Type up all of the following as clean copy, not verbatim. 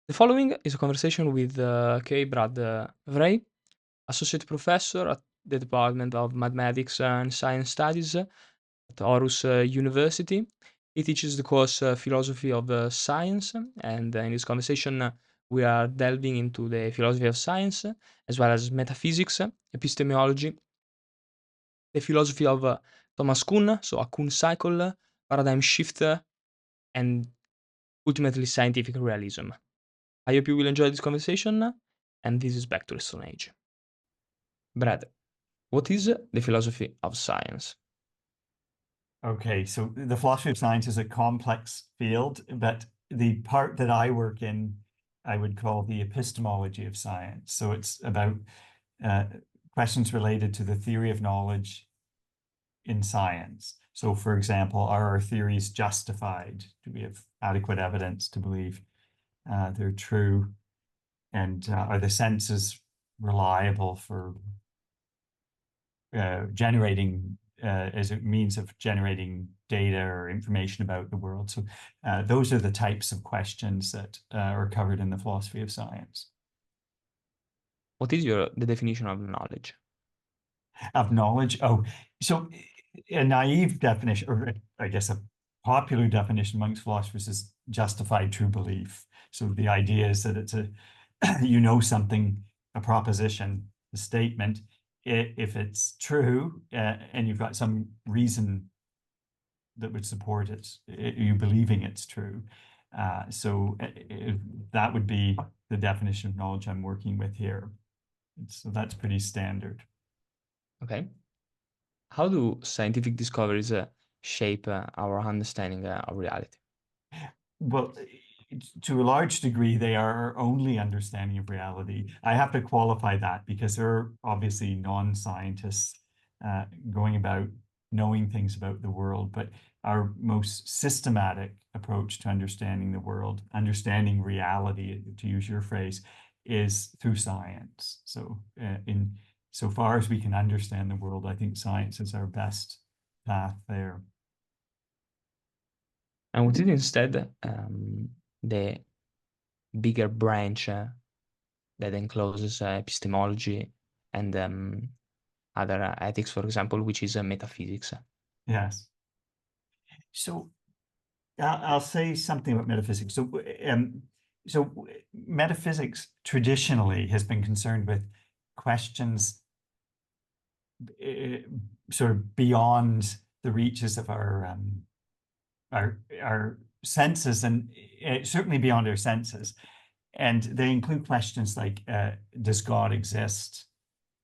The following is a conversation with K. Brad Wray, Associate Professor at the Department of Mathematics and Science Studies at Aarhus University. He teaches the course Philosophy of Science, and in this conversation, we are delving into the philosophy of science, as well as metaphysics, epistemology, the philosophy of Thomas Kuhn, so a Kuhn cycle, paradigm shift, and ultimately scientific realism. I hope you will enjoy this conversation, and this is Back to the Stone Age. Brad, what is the philosophy of science? Okay, so the philosophy of science is a complex field, but the part that I work in, I would call the epistemology of science. So it's about questions related to the theory of knowledge in science. So, for example, are our theories justified? Do we have adequate evidence to believe they're true? And are the senses reliable for generating as a means of generating data or information about the world? So those are the types of questions that are covered in the philosophy of science. What is the definition of knowledge? Of knowledge? Oh, so a naive definition, or I guess a popular definition amongst philosophers, is justified true belief. So the idea is that it's you know something, a proposition, a statement, if it's true and you've got some reason that would support it, you believing it's true. So that would be the definition of knowledge I'm working with here. So that's pretty standard. Okay. How do scientific discoveries shape our understanding of reality? Well, to a large degree, they are our only understanding of reality. I have to qualify that because there are obviously non-scientists going about knowing things about the world, but our most systematic approach to understanding the world, understanding reality, to use your phrase, is through science. So in so far as we can understand the world, I think science is our best path there. And what is instead the bigger branch that encloses epistemology and other ethics, for example, which is metaphysics? Yes. So I'll say something about metaphysics. So metaphysics traditionally has been concerned with questions sort of beyond the reaches of our senses, and certainly beyond our senses. And they include questions like, does God exist?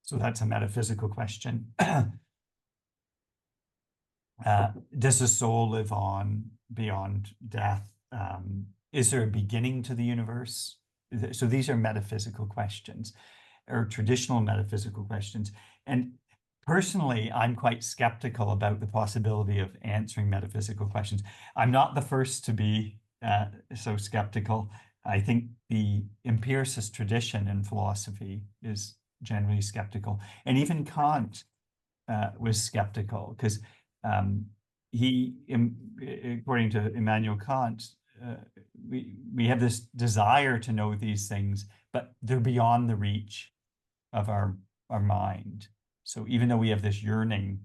So that's a metaphysical question. Does the soul live on beyond death? Is there a beginning to the universe? So these are metaphysical questions, or traditional metaphysical questions. And personally, I'm quite skeptical about the possibility of answering metaphysical questions. I'm not the first to be so skeptical. I think the empiricist tradition in philosophy is generally skeptical. And even Kant was skeptical because he, according to Immanuel Kant, we have this desire to know these things, but they're beyond the reach of our mind. So even though we have this yearning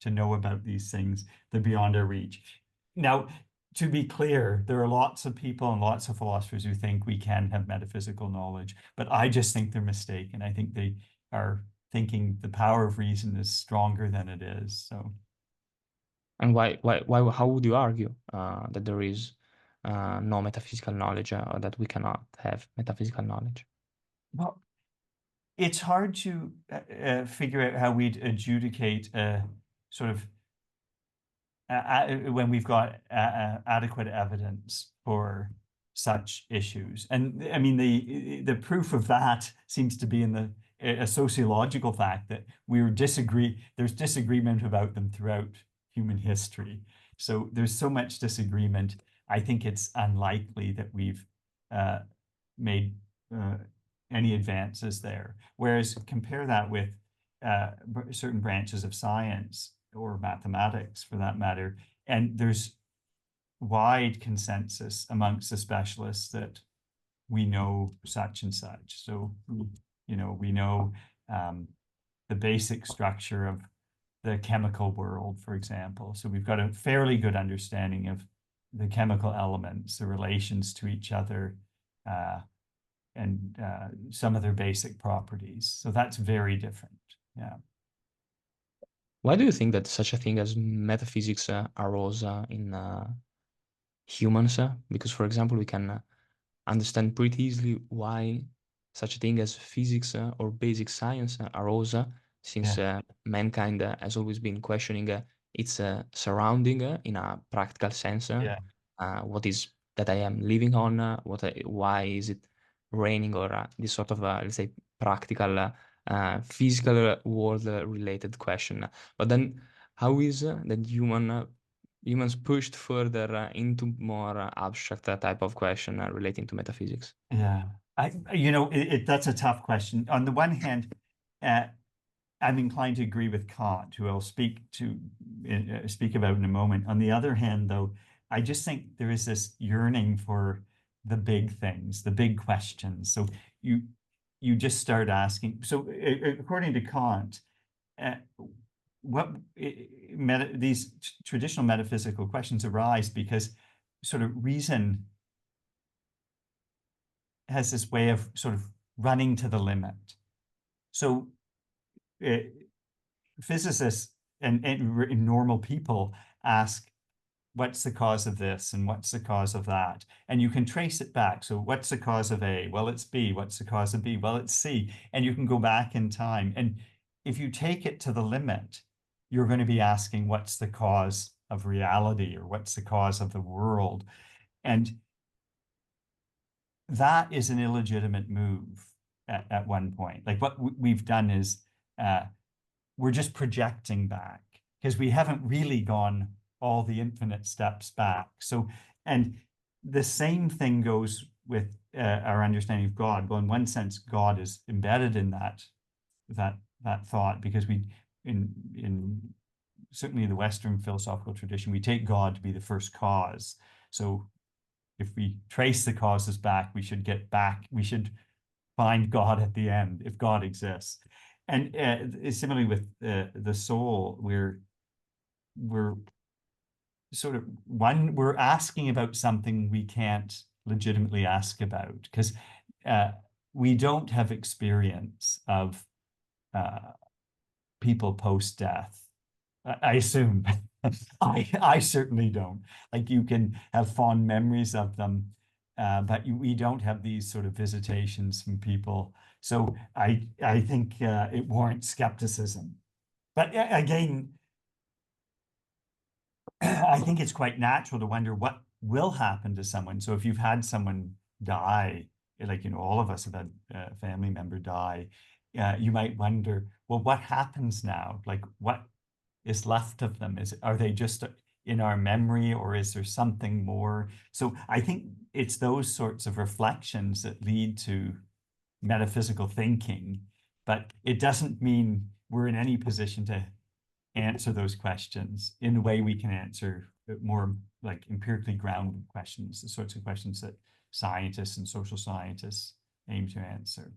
to know about these things, they're beyond our reach. Now, to be clear, there are lots of people and lots of philosophers who think we can have metaphysical knowledge, but I just think they're mistaken. I think they are thinking the power of reason is stronger than it is. So, And how would you argue that there is no metaphysical knowledge or that we cannot have metaphysical knowledge? well, it's hard to figure out how we'd adjudicate sort of when we've got adequate evidence for such issues. And I mean, the proof of that seems to be in a sociological fact that there's disagreement about them throughout human history. So there's so much disagreement. I think it's unlikely that we've made any advances there. Whereas compare that with certain branches of science or mathematics for that matter, and there's wide consensus amongst the specialists that we know such and such. So, we know the basic structure of the chemical world, for example. So we've got a fairly good understanding of the chemical elements, the relations to each other, and some of their basic properties. So that's very different. Yeah. Why do you think that such a thing as metaphysics arose in humans? Because, for example, we can understand pretty easily why such a thing as physics or basic science arose, since Yeah. mankind has always been questioning its surrounding in a practical sense. Yeah. What is that I am living on? Why is it raining? Or this sort of, let's say, practical, physical world related question. But then, how is that humans pushed further into more abstract type of question relating to metaphysics? Yeah. That's a tough question. On the one hand, uh, I'm inclined to agree with Kant, who I'll speak about in a moment. On the other hand, though, I just think there is this yearning for the big things, the big questions. So you just start asking. So according to Kant, uh, these traditional metaphysical questions arise because sort of reason has this way of sort of running to the limit. So physicists and normal people ask, what's the cause of this and what's the cause of that? And you can trace it back. So what's the cause of A? Well, it's B. What's the cause of B? Well, it's C. And you can go back in time. And if you take it to the limit, you're going to be asking, what's the cause of reality, or what's the cause of the world? And that is an illegitimate move at one point. Like what we've done is we're just projecting back because we haven't really gone all the infinite steps back. So, and the same thing goes with our understanding of God. Well, in one sense, God is embedded in that thought, because we in certainly the Western philosophical tradition, we take God to be the first cause. So if we trace the causes back, we should find God at the end, if God exists. And similarly with the soul, we're sort of we're asking about something we can't legitimately ask about, because we don't have experience of people post-death. I assume. I certainly don't. Like, you can have fond memories of them, but we don't have these sort of visitations from people. So I think it warrants skepticism. But again, I think it's quite natural to wonder what will happen to someone. So if you've had someone die, like, all of us have had a family member die, you might wonder, well, what happens now? Like, what is left of them? Are they just in our memory, or is there something more? So I think it's those sorts of reflections that lead to metaphysical thinking, but it doesn't mean we're in any position to answer those questions in the way we can answer more like empirically grounded questions, the sorts of questions that scientists and social scientists aim to answer.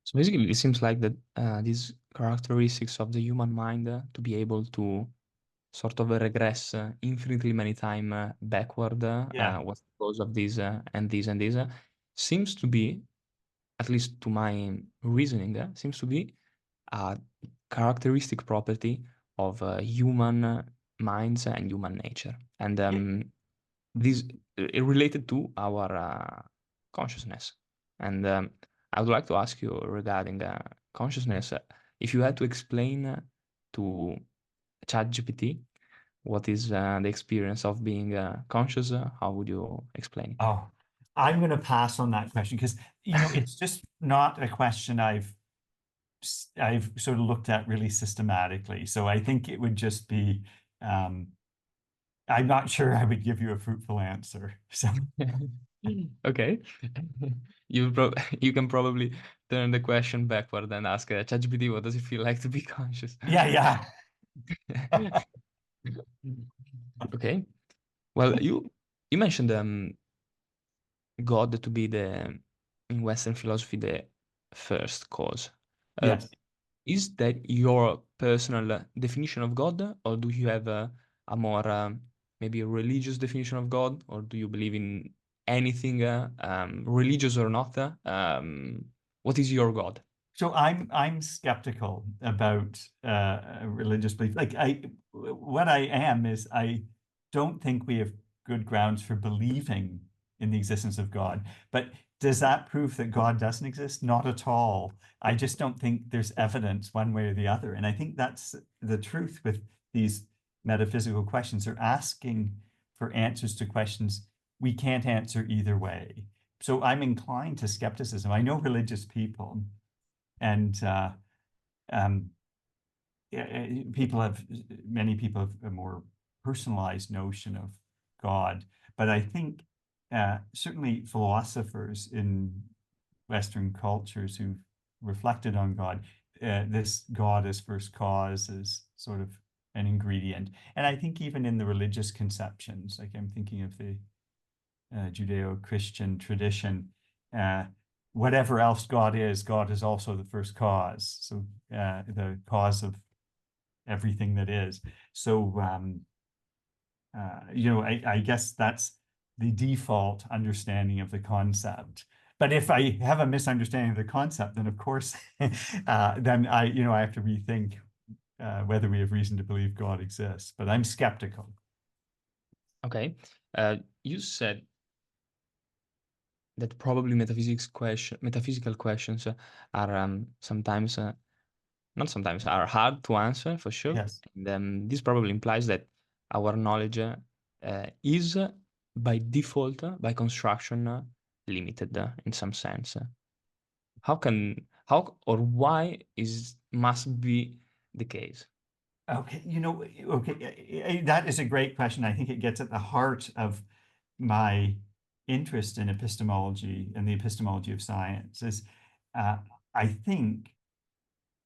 So basically, it seems like that these characteristics of the human mind to be able to sort of regress infinitely many time backward, Yeah. what's the cause of this and this and this, seems to be, at least to my reasoning, seems to be a characteristic property of human minds and human nature. And Yeah. this related to our consciousness. And I would like to ask you regarding consciousness, if you had to explain to ChatGPT what is the experience of being conscious, how would you explain it? Oh, I'm going to pass on that question because, it's just not a question I've sort of looked at really systematically. So I think it would just be, I'm not sure I would give you a fruitful answer. So Okay. You can probably turn the question backward and ask ChatGPT, what does it feel like to be conscious? yeah, yeah. Okay. Well, you mentioned God to be in Western philosophy, the first cause. Yes. Is that your personal definition of God, or do you have a more maybe a religious definition of God, or do you believe in anything, religious or not? What is your God? So I'm skeptical about religious belief. Like what I am is I don't think we have good grounds for believing in the existence of God. But does that prove that God doesn't exist? Not at all. I just don't think there's evidence one way or the other. And I think that's the truth with these metaphysical questions. They're asking for answers to questions we can't answer either way. So I'm inclined to skepticism. I know religious people and um, many people have a more personalized notion of God, but I think certainly philosophers in Western cultures who've reflected on God, this God as first cause is sort of an ingredient. And I think even in the religious conceptions, like I'm thinking of the Judeo-Christian tradition, whatever else God is also the first cause. So the cause of everything that is. So, I guess that's the default understanding of the concept. But if I have a misunderstanding of the concept, then of course, then I have to rethink whether we have reason to believe God exists. But I'm skeptical. Okay. You said that probably metaphysical questions are sometimes, not sometimes, are hard to answer for sure. Yes. And this probably implies that our knowledge is by default, by construction, limited in some sense. How or why must be the case? Okay, that is a great question. I think it gets at the heart of my interest in epistemology and the epistemology of science is uh, I think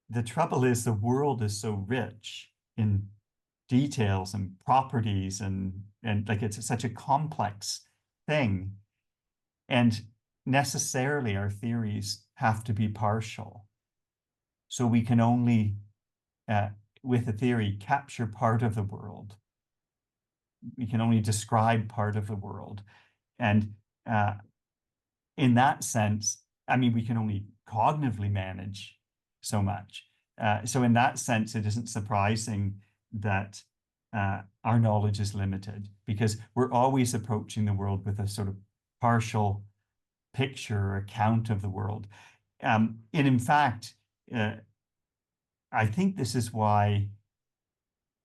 the trouble is the world is so rich in details and properties and like it's such a complex thing. And necessarily our theories have to be partial. So we can only, uh, with a theory, capture part of the world. We can only describe part of the world. And uh, in that sense, I mean, we can only cognitively manage so much. So in that sense, it isn't surprising that our knowledge is limited because we're always approaching the world with a sort of partial picture or account of the world. And in fact, I think this is why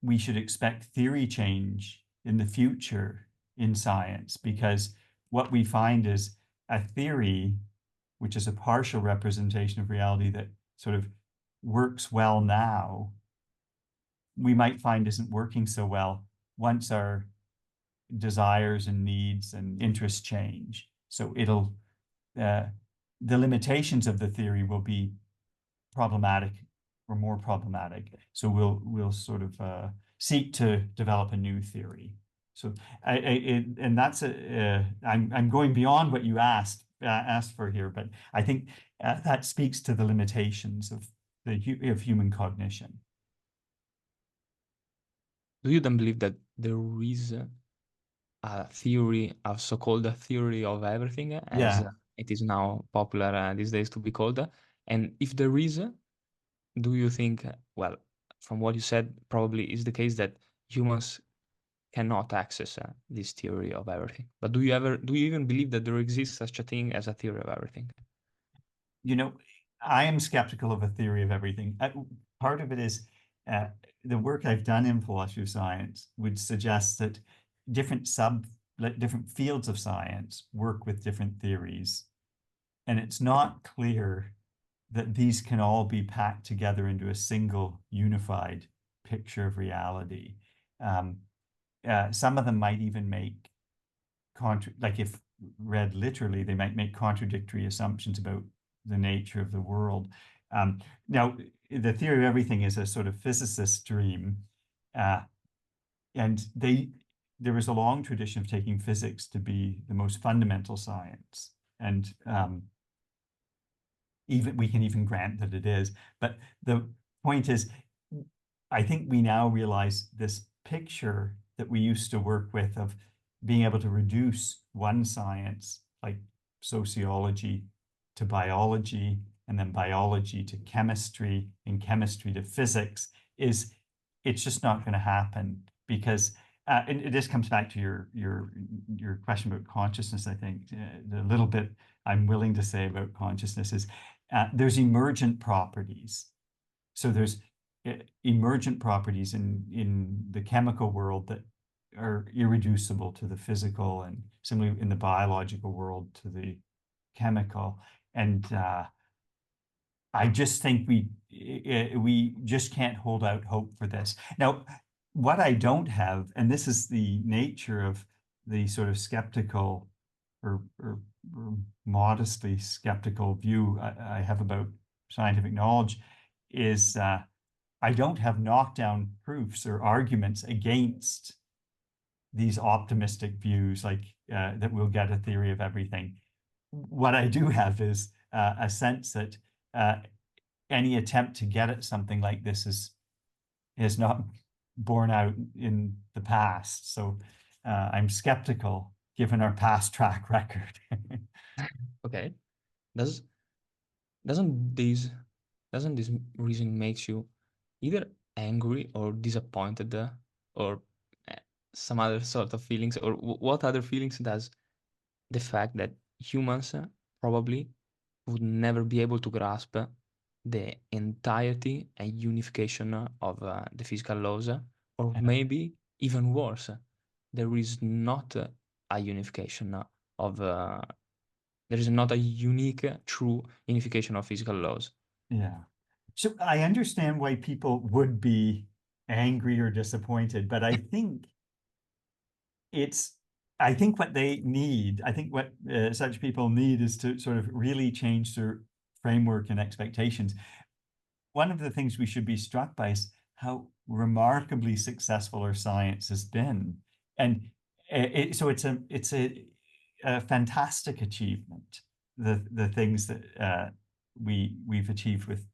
we should expect theory change in the future in science, because what we find is a theory, which is a partial representation of reality that sort of works well now, we might find isn't working so well once our desires and needs and interests change. So the limitations of the theory will be problematic or more problematic. So we'll sort of seek to develop a new theory. So and that's I'm going beyond what you asked for here, but I think that speaks to the limitations of human cognition. Do you then believe that there is a theory, a so-called theory of everything, as Yeah. it is now popular these days to be called? And if there is, do you think, well, from what you said, probably is the case that humans cannot access this theory of everything. But do you even believe that there exists such a thing as a theory of everything? You know, I am skeptical of a theory of everything. Part of it is uh, the work I've done in philosophy of science would suggest that different fields of science work with different theories, and it's not clear that these can all be packed together into a single unified picture of reality. Um, some of them might even make like if read literally, they might make contradictory assumptions about the nature of the world. Now, the theory of everything is a sort of physicist's dream, uh, and there was a long tradition of taking physics to be the most fundamental science. And even we can even grant that it is. But the point is, I think we now realize this picture that we used to work with of being able to reduce one science like sociology to biology, and then biology to chemistry, and chemistry to physics it's just not going to happen, because and this comes back to your question about consciousness. I think the little bit I'm willing to say about consciousness is there's emergent properties. So there's emergent properties in the chemical world that are irreducible to the physical, and similarly in the biological world to the chemical. And I just think we just can't hold out hope for this. Now, what I don't have, and this is the nature of the sort of skeptical or modestly skeptical view I have about scientific knowledge, is I don't have knockdown proofs or arguments against these optimistic views, like that we'll get a theory of everything. What I do have is a sense that any attempt to get at something like this is not borne out in the past. So I'm skeptical given our past track record. Okay. Does doesn't this reason makes you either angry or disappointed, or uh, some other sort of feelings, or what other feelings does the fact that humans probably would never be able to grasp the entirety and unification of the physical laws, or maybe even worse, there is not a unification of there is not a unique, true unification of physical laws. Yeah. So I understand why people would be angry or disappointed, but I think what they need, I think what such people need is to sort of really change their framework and expectations. One of the things we should be struck by is how remarkably successful our science has been. And so it's a fantastic achievement, the things that we've achieved with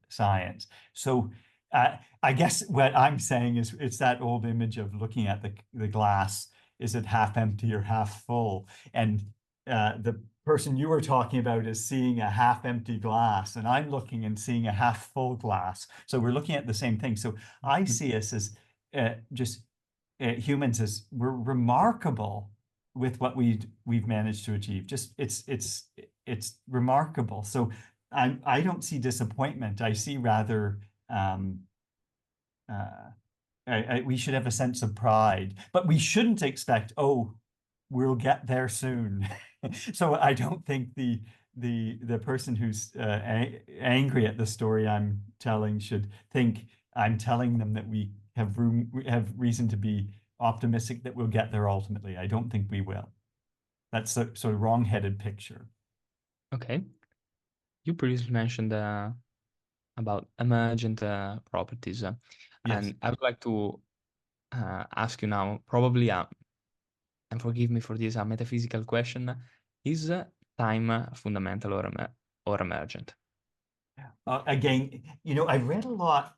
science. So I guess what I'm saying is it's that old image of looking at the glass, is it half empty or half full? And the person you were talking about is seeing a half empty glass, and I'm looking and seeing a half full glass. So we're looking at the same thing. So I see us as just humans as we're remarkable with what we've managed to achieve. Just it's remarkable. So I don't see disappointment. I see rather we should have a sense of pride, but we shouldn't expect, oh, we'll get there soon. So I don't think the person who's angry at the story I'm telling should think I'm telling them that we have reason to be optimistic that we'll get there ultimately. I don't think we will. That's a sort of wrong-headed picture. Okay. You previously mentioned about emergent properties, Yes. and I would like to ask you now, probably, and forgive me for this, a metaphysical question: is time fundamental or emergent? Again, I've read a lot.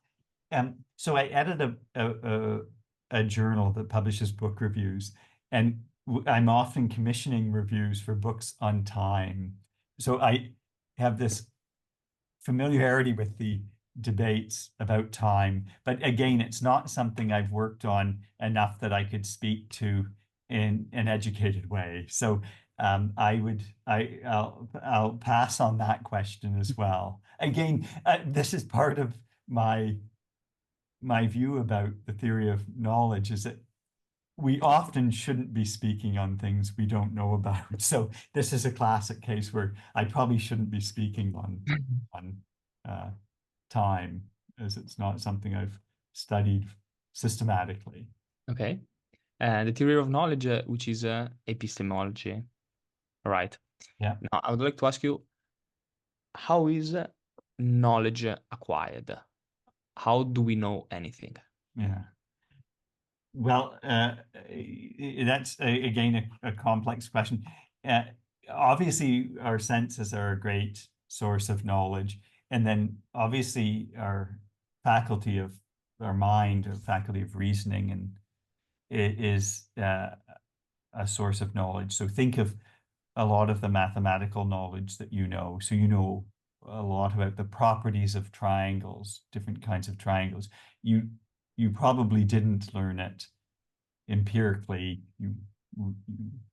So I edit a journal that publishes book reviews, and I'm often commissioning reviews for books on time. So I have this familiarity with the debates about time, but again, it's not something I've worked on enough that I could speak to in an educated way. So I'll pass on that question as well. Again, this is part of my view about the theory of knowledge, is that we often shouldn't be speaking on things we don't know about. So this is a classic case where I probably shouldn't be speaking on time, as it's not something I've studied systematically. Okay. The theory of knowledge, which is epistemology, right? Yeah. Now, I would like to ask you, how is knowledge acquired? How do we know anything? Yeah. Well, that's again a complex question. Uh, Obviously, our senses are a great source of knowledge, and then obviously our faculty of our mind, or faculty of reasoning, and it is a source of knowledge. So think of a lot of the mathematical knowledge that you know. So you know a lot about the properties of triangles, different kinds of triangles. You probably didn't learn it empirically. You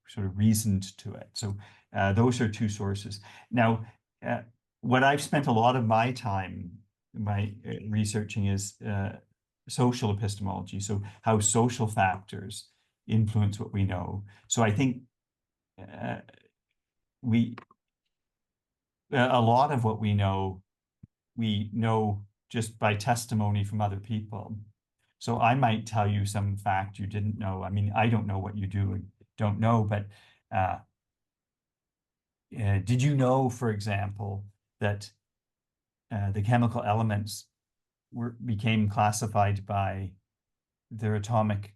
sort of reasoned to it. So those are two sources. Now, what I've spent a lot of my time researching is social epistemology. So how social factors influence what we know. So I think we a lot of what we know just by testimony from other people. So I might tell you some fact you didn't know. I mean, I don't know what you do and don't know, but did you know, for example, that the chemical elements became classified by their atomic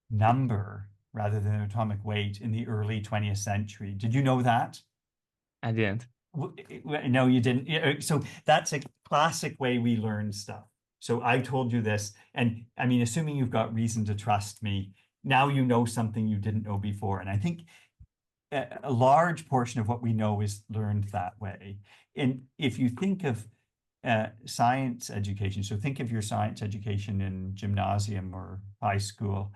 number rather than atomic weight in the early 20th century? Did you know that? I didn't. No, you didn't. So that's a classic way we learn stuff. So I told you this, and I mean, assuming you've got reason to trust me, now you know something you didn't know before. And I think a large portion of what we know is learned that way. And if you think of science education, so think of your science education in gymnasium or high school,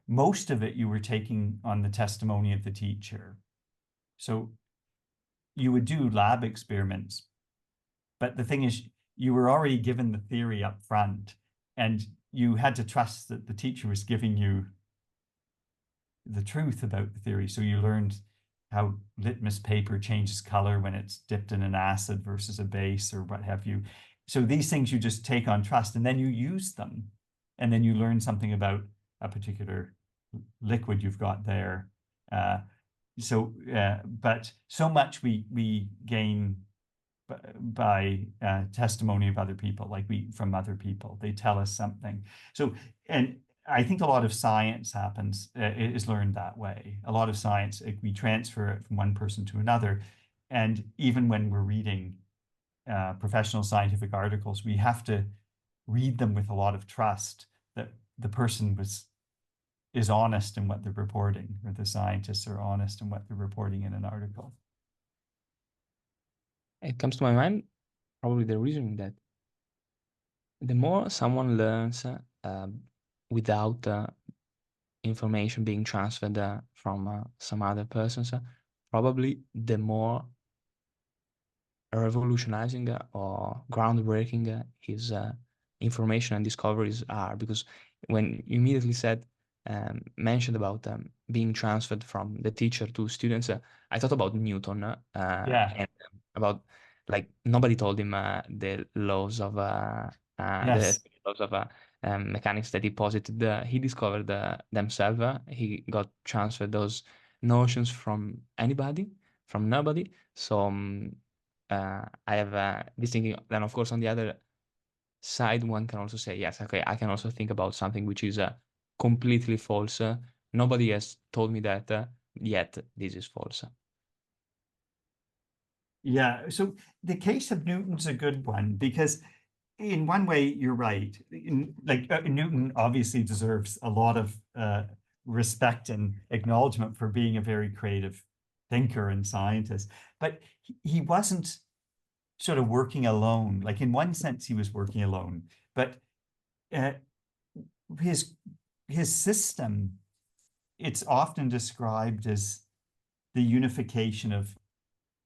most of it you were taking on the testimony of the teacher. So you would do lab experiments, but the thing is, you were already given the theory up front, and you had to trust that the teacher was giving you the truth about the theory. So you learned how litmus paper changes color when it's dipped in an acid versus a base or what have you. So these things you just take on trust, and then you use them, and then you learn something about a particular liquid you've got there. But so much we gain by testimony of other people, like from other people. They tell us something. So, and I think a lot of science is learned that way. A lot of science, we transfer it from one person to another. And even when we're reading professional scientific articles, we have to read them with a lot of trust that the person is honest in what they're reporting, or the scientists are honest in what they're reporting in an article. It comes to my mind probably the reason that the more someone learns without information being transferred from some other persons, probably the more revolutionizing or groundbreaking his information and discoveries are. Because when you immediately mentioned about being transferred from the teacher to students, I thought about Newton and about, like, nobody told him the laws of Yes. mechanics that he posited. He discovered themselves. He got transferred those notions from anybody, from nobody. So I have this thinking. Then, of course, on the other side, one can also say, yes, okay, I can also think about something which is completely false. Nobody has told me that yet. This is false. Yeah. So the case of Newton's a good one, because in one way, you're right. Newton obviously deserves a lot of respect and acknowledgement for being a very creative thinker and scientist, but he wasn't sort of working alone. Like, in one sense, he was working alone, but his system, it's often described as the unification of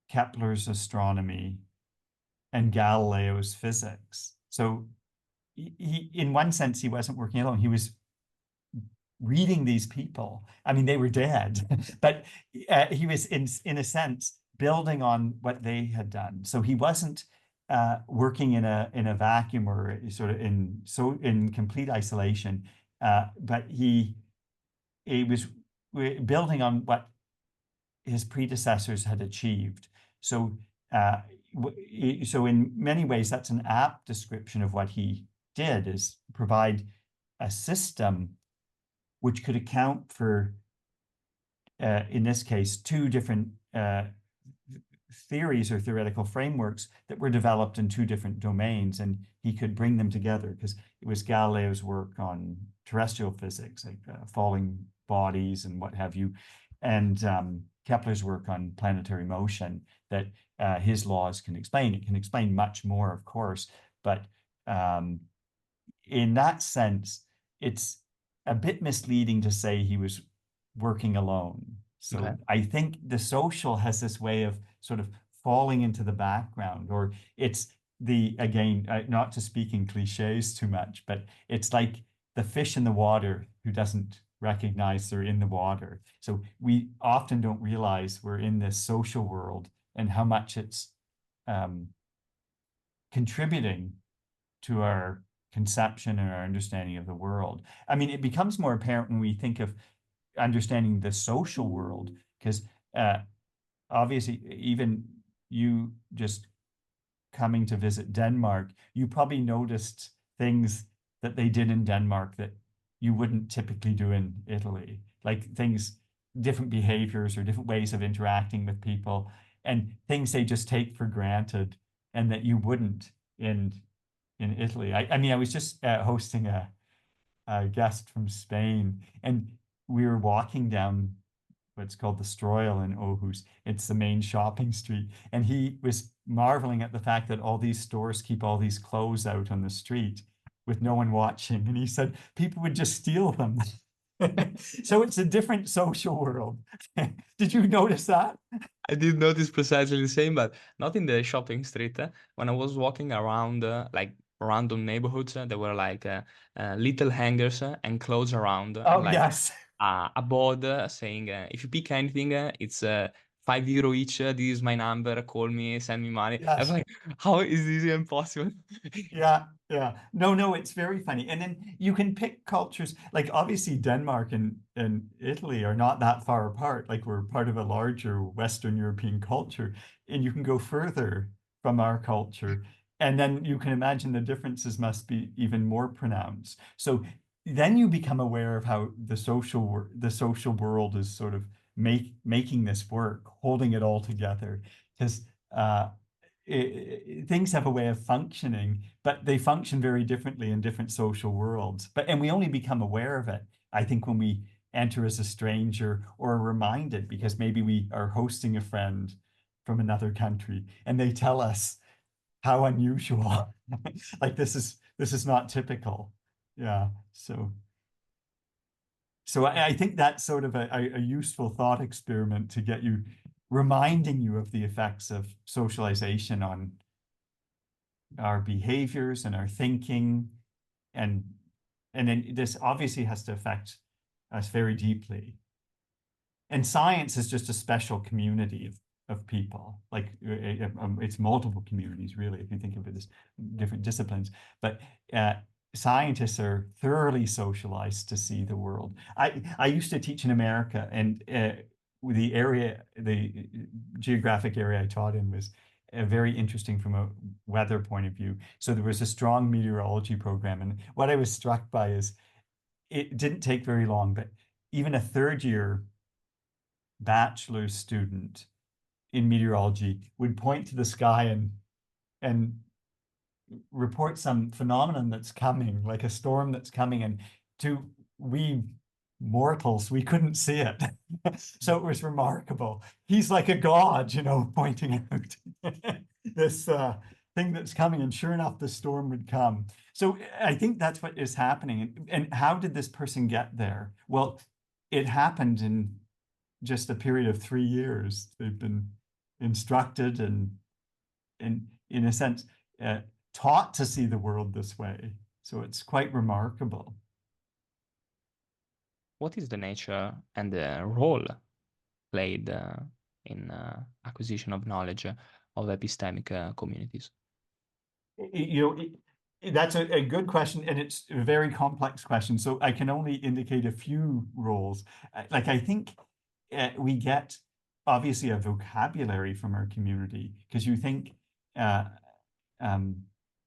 Kepler's astronomy and Galileo's physics. So in one sense, he wasn't working alone. He was reading these people. I mean, they were dead, but he was, in a sense, building on what they had done. So he wasn't working in a vacuum, or sort of in complete isolation, but he was building on what his predecessors had achieved. So in many ways, that's an apt description of what he did, is provide a system which could account for, in this case, two different theories or theoretical frameworks that were developed in two different domains, and he could bring them together because it was Galileo's work on terrestrial physics, like falling bodies and what have you, and Kepler's work on planetary motion that his laws can explain. It can explain much more, of course, but in that sense, it's a bit misleading to say he was working alone. So Okay. I think the social has this way of sort of falling into the background, or it's again, not to speak in cliches too much, but it's like the fish in the water who doesn't recognize they're in the water. So we often don't realize we're in this social world and how much it's contributing to our conception and our understanding of the world. I mean, it becomes more apparent when we think of understanding the social world, because obviously, even you just coming to visit Denmark, you probably noticed things that they did in Denmark that you wouldn't typically do in Italy, like things, different behaviors or different ways of interacting with people, and things they just take for granted and that you wouldn't in Italy. I mean, I was just hosting a guest from Spain, and we were walking down what's called the Stroil in Aarhus. It's the main shopping street. And he was marveling at the fact that all these stores keep all these clothes out on the street with no one watching. And he said people would just steal them. So it's a different social world. Did you notice that? I did notice precisely the same, but not in the shopping street. When I was walking around like random neighborhoods, there were like little hangers and clothes around, and Oh, like yes. a board saying, if you pick anything, it's €5 each. This is my number. Call me, send me money. I was Yes. like, how is this even possible? Yeah, yeah. No, it's very funny. And then you can pick cultures, like obviously Denmark and Italy are not that far apart. Like we're part of a larger Western European culture, and you can go further from our culture. And then you can imagine the differences must be even more pronounced. So then you become aware of how the social world is sort of making this work, holding it all together. Because things have a way of functioning, but they function very differently in different social worlds. And we only become aware of it, I think, when we enter as a stranger or are reminded, because maybe we are hosting a friend from another country and they tell us how unusual, like this is not typical. Yeah. So I think that's sort of a useful thought experiment to get you, reminding you of the effects of socialization on our behaviors and our thinking, and then this obviously has to affect us very deeply. And science is just a special community of people. Like it's multiple communities, really, if you think of it as different disciplines. But scientists are thoroughly socialized to see the world. I used to teach in America, and the geographic area I taught in was very interesting from a weather point of view. So there was a strong meteorology program, and what I was struck by is it didn't take very long, but even a third year bachelor's student in meteorology would point to the sky and report some phenomenon that's coming, like a storm that's coming, and to we mortals, we couldn't see it. So it was remarkable. He's like a god, pointing out this thing that's coming, and sure enough, the storm would come. So I think that's what is happening. And how did this person get there? Well, it happened in just a period of 3 years. They've been instructed and in a sense, taught to see the world this way. So it's quite remarkable. What is the nature and the role played in acquisition of knowledge of epistemic communities? That's a good question, and it's a very complex question. So I can only indicate a few roles. Like I think we get obviously a vocabulary from our community, because you think,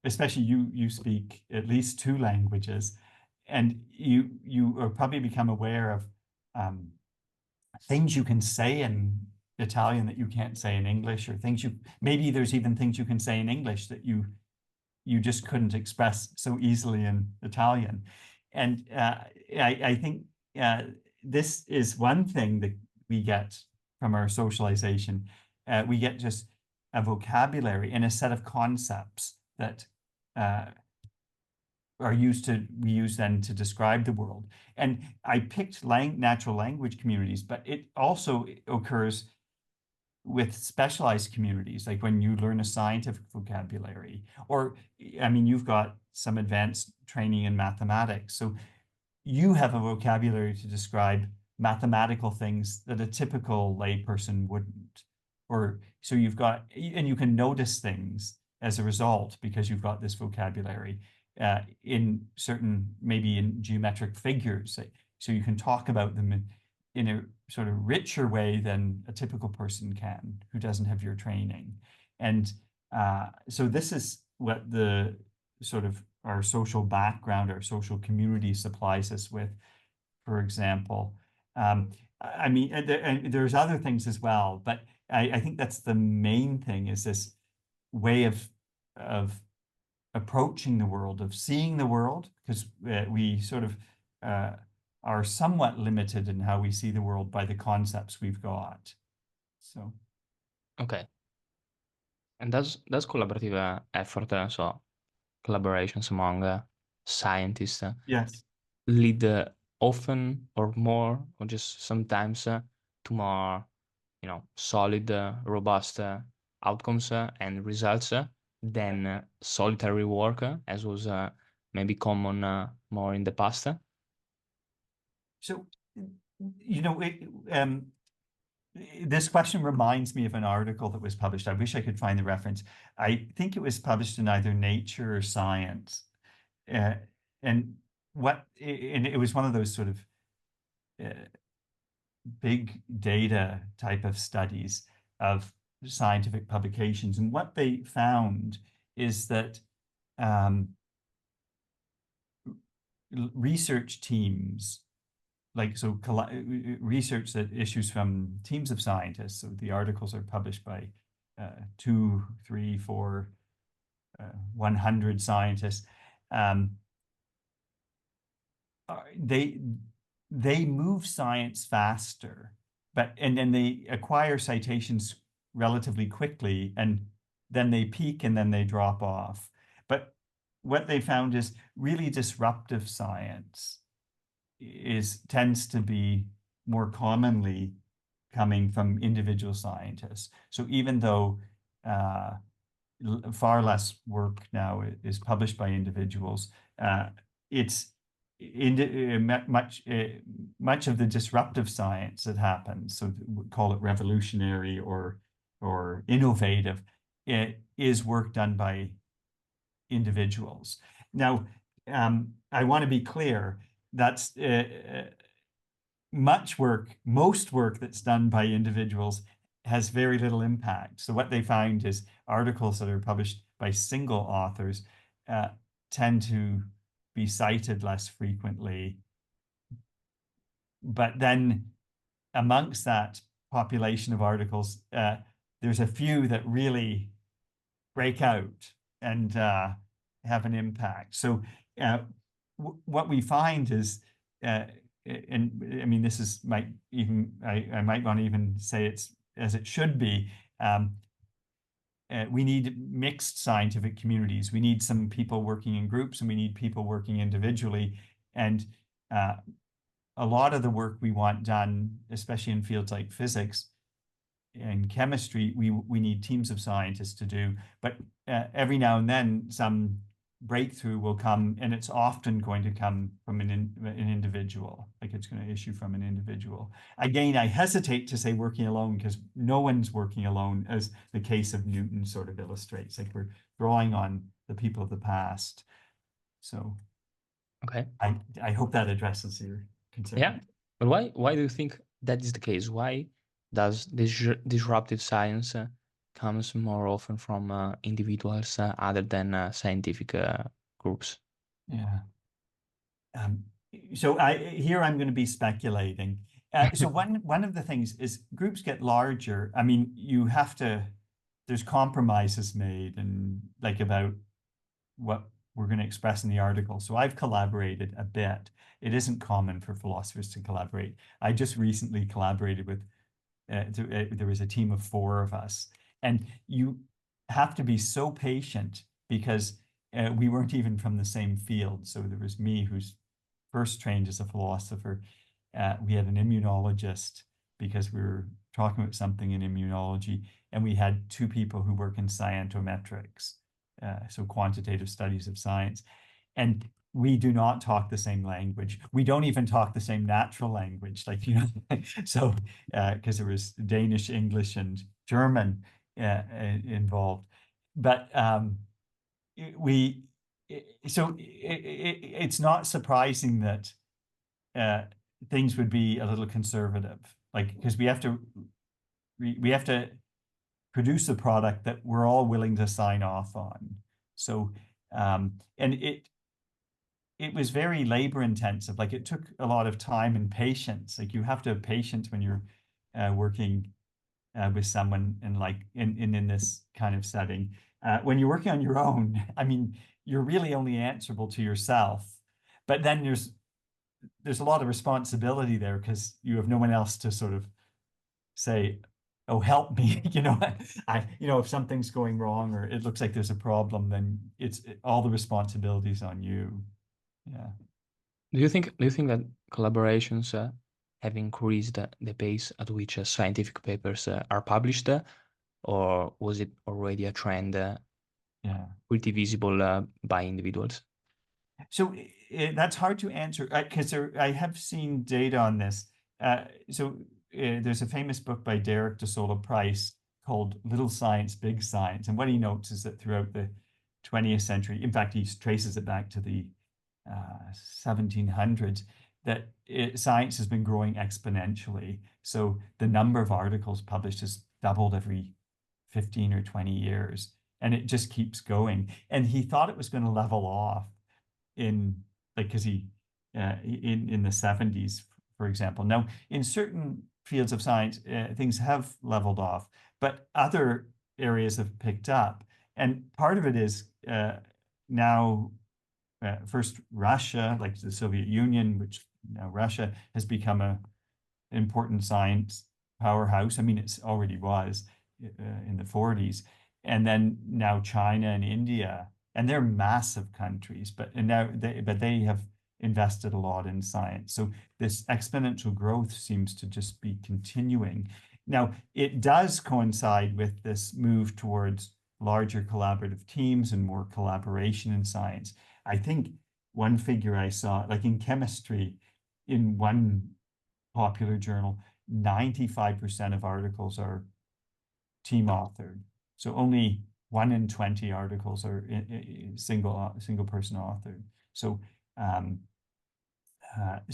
especially you speak at least 2 languages, and you are probably become aware of things you can say in Italian that you can't say in English, or maybe there's even things you can say in English that you just couldn't express so easily in Italian. And I think this is one thing that we get from our socialization. We get just a vocabulary and a set of concepts that we use then to describe the world. And I picked natural language communities, but it also occurs with specialized communities, like when you learn a scientific vocabulary, or, I mean, you've got some advanced training in mathematics. So you have a vocabulary to describe mathematical things that a typical layperson wouldn't. Or so and you can notice things as a result because you've got this vocabulary in certain, maybe in geometric figures. So you can talk about them in a sort of richer way than a typical person can who doesn't have your training. And so this is what the sort of our social background, our social community supplies us with, for example. I mean, and there's other things as well, but I think that's the main thing, is this way of approaching the world, of seeing the world, because we sort of are somewhat limited in how we see the world by the concepts we've got. So, Okay. And does collaborative effort, so collaborations among scientists, yes. lead often or more, or just sometimes to more, solid, robust outcomes and results than solitary work, as was maybe common more in the past? So, this question reminds me of an article that was published. I wish I could find the reference. I think it was published in either Nature or Science. And it was one of those sort of big data type of studies of scientific publications. And what they found is that research teams, research that issues from teams of scientists. So the articles are published by 2, 3, 4, 100 scientists. They move science faster, and then they acquire citations relatively quickly, and then they peak and then they drop off. But what they found is really disruptive science tends to be more commonly coming from individual scientists. So even though far less work now is published by individuals, it's much of the disruptive science that happens, so we call it revolutionary or innovative, it is work done by individuals. Now, I want to be clear, that's most work that's done by individuals has very little impact. So what they find is articles that are published by single authors tend to be cited less frequently. But then amongst that population of articles, there's a few that really break out and have an impact. So what we find is, and I mean, I might want to even say it's as it should be. We need mixed scientific communities. We need some people working in groups, and we need people working individually. And a lot of the work we want done, especially in fields like physics and chemistry, we need teams of scientists to do. But every now and then, some breakthrough will come, and it's often going to come from an individual, like it's going to issue from an individual. Again, I hesitate to say working alone, because no one's working alone, as the case of Newton sort of illustrates. Like, we're drawing on the people of the past. So Okay. I hope that addresses your concern. Yeah. But why do you think that is the case? Why does this disruptive science comes more often from individuals other than scientific groups? Yeah. So I'm going to be speculating. So one of the things is groups get larger. I mean, there's compromises made and like about what we're going to express in the article. So I've collaborated a bit. It isn't common for philosophers to collaborate. I just recently collaborated with, there was a team of 4 of us, and you have to be so patient because we weren't even from the same field. So there was me, who's first trained as a philosopher. We had an immunologist because we were talking about something in immunology, and we had 2 people who work in scientometrics, so quantitative studies of science. And we do not talk the same language. We don't even talk the same natural language, like, you know, so because there was Danish, English, and German involved. But it's not surprising that things would be a little conservative, like, because we have to produce a product that we're all willing to sign off on. So and it was very labor intensive. Like, it took a lot of time and patience. Like, you have to have patience when you're working with someone in this kind of setting. When you're working on your own, I mean, you're really only answerable to yourself. But then there's a lot of responsibility there because you have no one else to sort of say, "Oh, help me," you know. If something's going wrong or it looks like there's a problem, then all the responsibilities on you. Yeah. Do you think that collaborations have increased the pace at which scientific papers are published, or was it already a trend Yeah. pretty visible by individuals? So that's hard to answer because I have seen data on this. There's a famous book by Derek de Sola Price called Little Science, Big Science. And what he notes is that throughout the 20th century, in fact, he traces it back to the 1700s, that science has been growing exponentially. So the number of articles published has doubled every 15 or 20 years, and it just keeps going. And he thought it was going to level off because he in the 70s, for example. Now, in certain fields of science, things have leveled off, but other areas have picked up. And part of it is now, first Russia, like the Soviet Union, which now Russia has become an important science powerhouse. I mean, it already was in the 40s. And then now China and India, and they're massive countries, but they have invested a lot in science. So this exponential growth seems to just be continuing. Now, it does coincide with this move towards larger collaborative teams and more collaboration in science. I think one figure I saw, like in chemistry, in one popular journal, 95% of articles are team authored. So only 1 in 20 articles are single person authored. So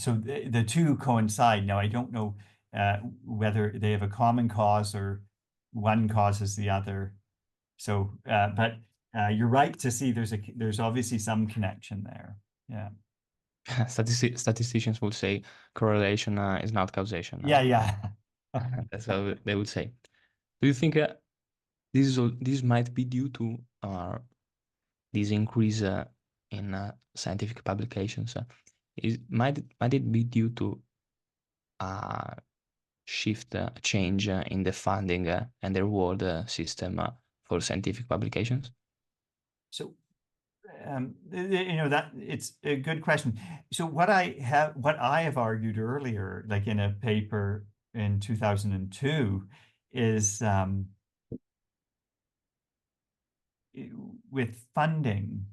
the two coincide. Now, I don't know whether they have a common cause or one causes the other. So, but you're right to see there's obviously some connection there. Yeah. Statisticians would say correlation is not causation. Yeah. That's what they would say. Do you think this might be due to this increase in scientific publications? Might it be due to a shift, a change in the funding and the reward system for scientific publications? So, that it's a good question. So what I have argued earlier, like in a paper in 2002, is with funding.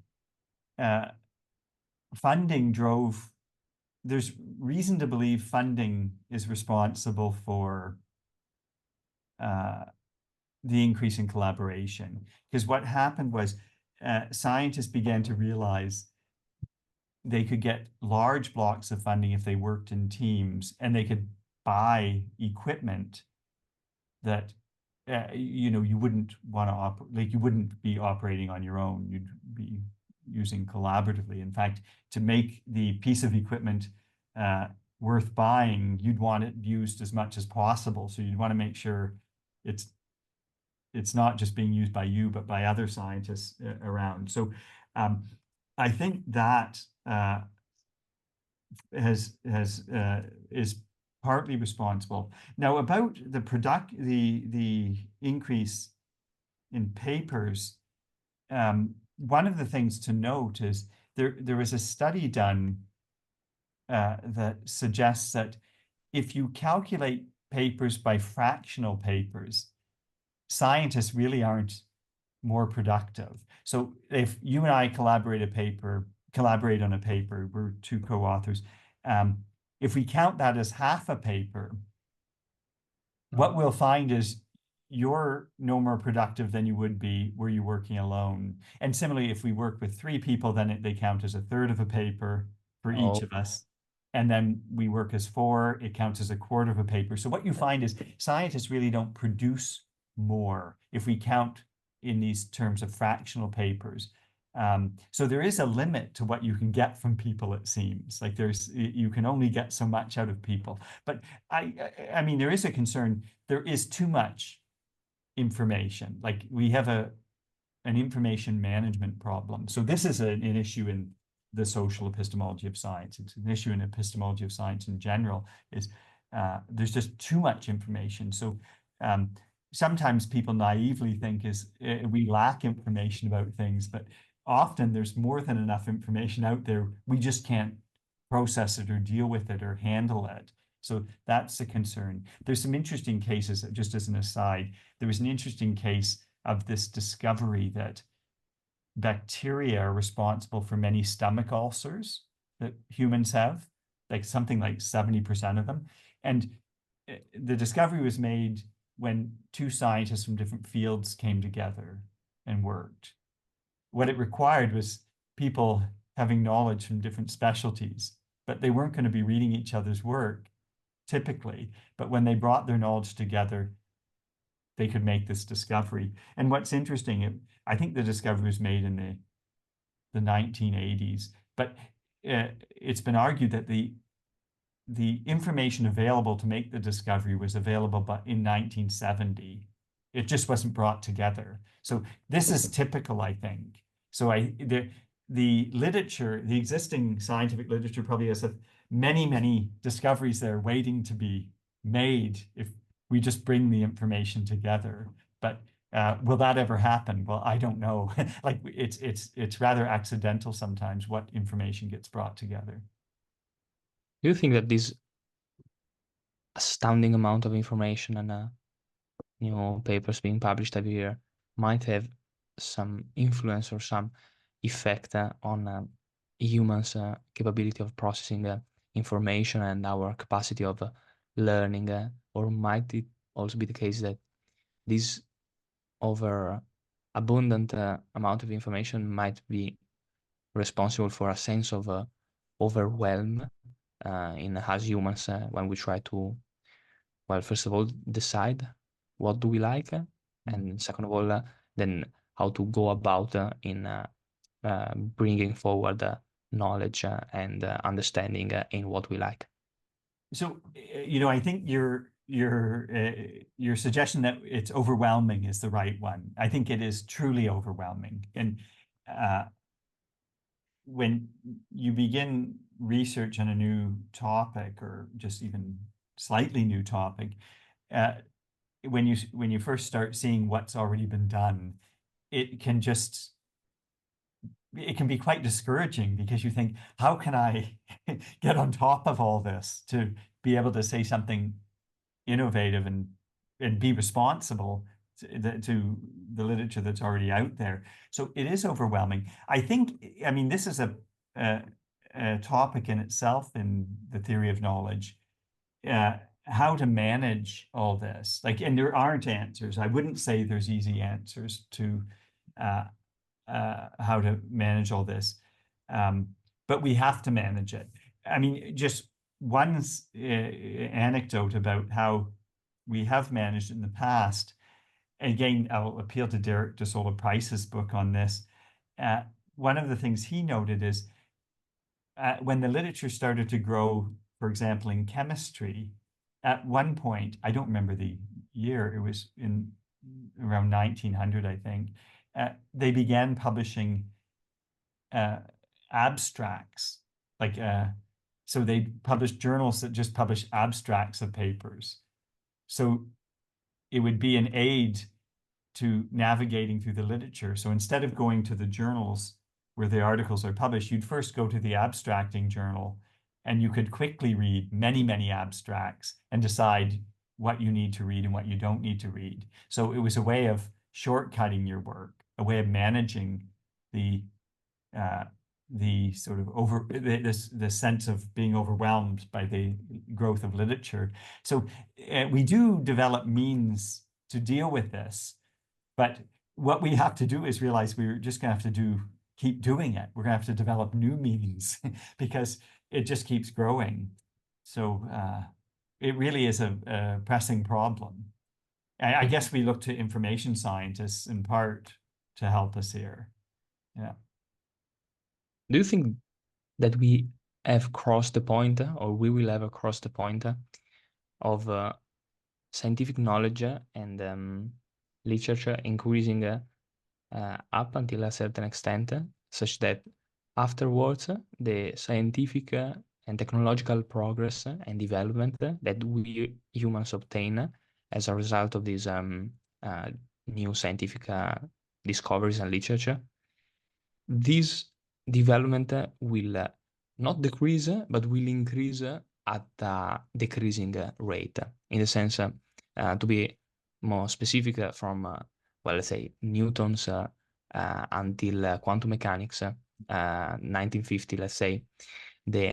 Funding drove. There's reason to believe funding is responsible for the increase in collaboration. Because what happened was scientists began to realize they could get large blocks of funding if they worked in teams, and they could buy equipment that you wouldn't want to operate. Like, you wouldn't be operating on your own. You'd be using collaboratively. In fact, to make the piece of equipment worth buying, you'd want it used as much as possible. So you'd want to make sure it's not just being used by you, but by other scientists around. So I think that is partly responsible. Now, about the increase in papers, one of the things to note is there was a study done that suggests that if you calculate papers by fractional papers, scientists really aren't more productive. So if you and I collaborate on a paper, we're two co-authors. If we count that as half a paper, what we'll find is you're no more productive than you would be were you working alone. And similarly, if we work with three people, then they count as a third of a paper for each of us. And then we work as four, it counts as a quarter of a paper. So what you find is scientists really don't produce more if we count in these terms of fractional papers. So there is a limit to what you can get from people, it seems. Like you can only get so much out of people. But I mean, there is a concern. There is too much information. Like we have an information management problem. So this is an issue in the social epistemology of science. It's an issue in epistemology of science in general, is there's just too much information. So sometimes people naively think we lack information about things, but often there's more than enough information out there. We just can't process it or deal with it or handle it. So that's a concern. There's some interesting cases, just as an aside, there was an interesting case of this discovery that bacteria are responsible for many stomach ulcers that humans have, like something like 70% of them. And the discovery was made when two scientists from different fields came together and worked. What it required was people having knowledge from different specialties, but they weren't going to be reading each other's work typically. But when they brought their knowledge together, they could make this discovery. And what's interesting, I think the discovery was made in the 1980s, but it's been argued that the information available to make the discovery was available but in 1970. It just wasn't brought together. So this is typical, I think. So the literature, the existing scientific literature probably has many discoveries there waiting to be made if we just bring the information together. But will that ever happen? Well, I don't know. Like it's rather accidental sometimes what information gets brought together. Do you think that this astounding amount of information and new papers being published every year might have some influence or some effect on humans' capability of processing information and our capacity of learning? Or might it also be the case that this abundant amount of information might be responsible for a sense of overwhelm in us humans when we try to, well, first of all, decide what do we like, and second of all, then how to go about in bringing forward knowledge and understanding in what we like. So, I think your suggestion that it's overwhelming is the right one. I think it is truly overwhelming. And when you begin research on a new topic or just even slightly new topic, when you first start seeing what's already been done, it can be quite discouraging because you think, how can I get on top of all this to be able to say something innovative and be responsible to the literature that's already out there? So it is overwhelming. I mean, this is a topic in itself in the theory of knowledge, how to manage all this. And there aren't answers. I wouldn't say there's easy answers to how to manage all this, but we have to manage it. I mean, just one anecdote about how we have managed in the past. Again, I'll appeal to Derek de Sola Price's book on this. one of the things he noted is when the literature started to grow, for example, in chemistry, at one point, I don't remember the year, it was in around 1900, I think, they began publishing abstracts, like so they published journals that just publish abstracts of papers. So it would be an aid to navigating through the literature. So instead of going to the journals where the articles are published, you'd first go to the abstracting journal, and you could quickly read many, many abstracts and decide what you need to read and what you don't need to read. So it was a way of shortcutting your work, a way of managing the sort of the sense of being overwhelmed by the growth of literature. So we do develop means to deal with this, but what we have to do is realize we're just going to have to keep doing it. We're going to have to develop new means because it just keeps growing. So it really is a pressing problem. I guess we look to information scientists in part to help us here. Yeah. Do you think that we have crossed the point, or we will ever cross the point of scientific knowledge and literature increasing up until a certain extent, such that afterwards the scientific and technological progress and development that we humans obtain as a result of these new scientific discoveries and literature, this development will not decrease, but will increase at a decreasing rate. In the sense, to be more specific, from well, let's say Newton's until quantum mechanics, 1950, let's say, the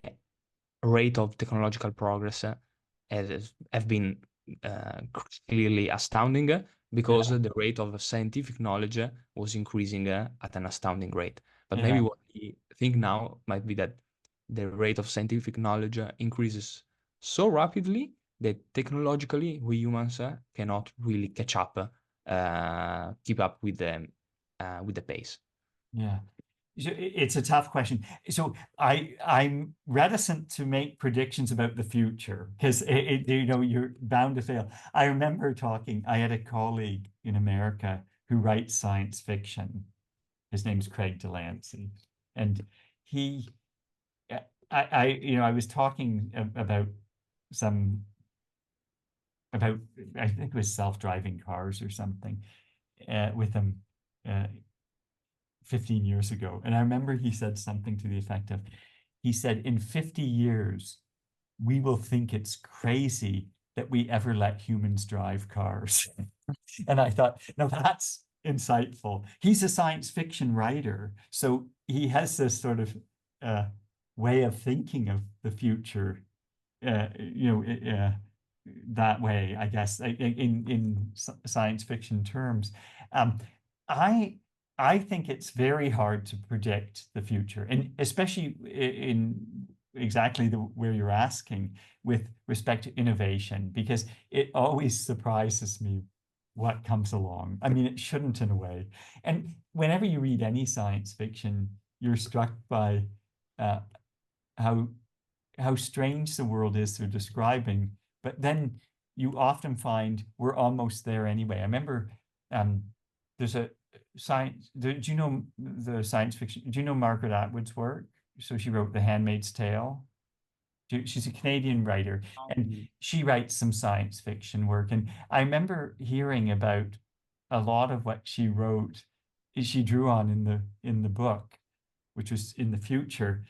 rate of technological progress have been clearly astounding, because the rate of scientific knowledge was increasing at an astounding rate. But maybe what we think now might be that the rate of scientific knowledge increases so rapidly that technologically we humans cannot really catch up, keep up with the pace. Yeah. It's a tough question. So I'm reticent to make predictions about the future because you're bound to fail. I remember I had a colleague in America who writes science fiction. His name's Craig Delancey, and I was talking about I think it was self-driving cars or something with him 15 years ago. And I remember he said something to the effect of, he said, in 50 years, we will think it's crazy that we ever let humans drive cars. And I thought, no, that's insightful. He's a science fiction writer, so he has this sort of way of thinking of the future, that way, I guess, in science fiction terms. I think it's very hard to predict the future, and especially in exactly where you're asking with respect to innovation, because it always surprises me what comes along. I mean, it shouldn't in a way. And whenever you read any science fiction, you're struck by how strange the world is they're describing, but then you often find we're almost there anyway. I remember there's a science. Do you know the science fiction? Do you know Margaret Atwood's work? So she wrote The Handmaid's Tale. She's a Canadian writer, and she writes some science fiction work. And I remember hearing about a lot of what she wrote, she drew on in the book, which was in the future.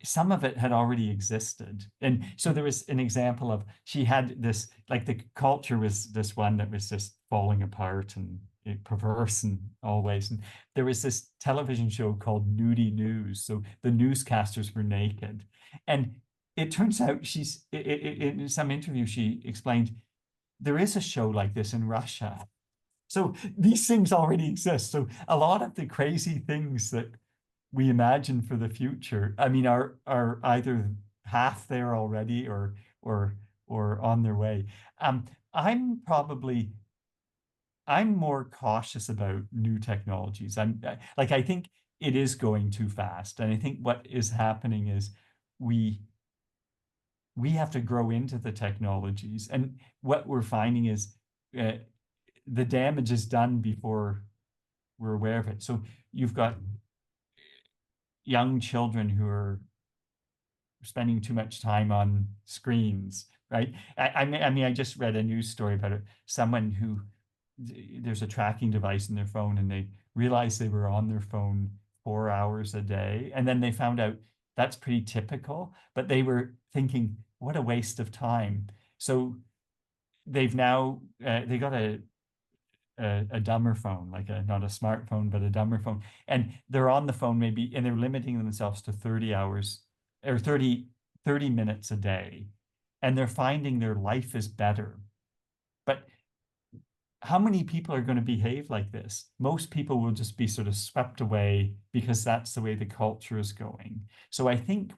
Some of it had already existed. And so there was an example of, she had this, like, the culture was this one that was just falling apart and perverse in all ways. And there was this television show called Nudie News. So the newscasters were naked. And it turns out in some interview, she explained, there is a show like this in Russia. So these things already exist. So a lot of the crazy things that we imagine for the future, I mean, are either half there already or on their way. I'm more cautious about new technologies. I think it is going too fast. And I think what is happening is we have to grow into the technologies. And what we're finding is the damage is done before we're aware of it. So you've got young children who are spending too much time on screens, right? I mean, I just read a news story about it. Someone who there's a tracking device in their phone, and they realized they were on their phone 4 hours a day, and then they found out that's pretty typical. But they were thinking, what a waste of time. So they've now they got a dumber phone, like not a smartphone, but a dumber phone. And they're on the phone maybe, and they're limiting themselves to 30 hours or 30 minutes a day. And they're finding their life is better. But how many people are going to behave like this? Most people will just be sort of swept away because that's the way the culture is going. So I think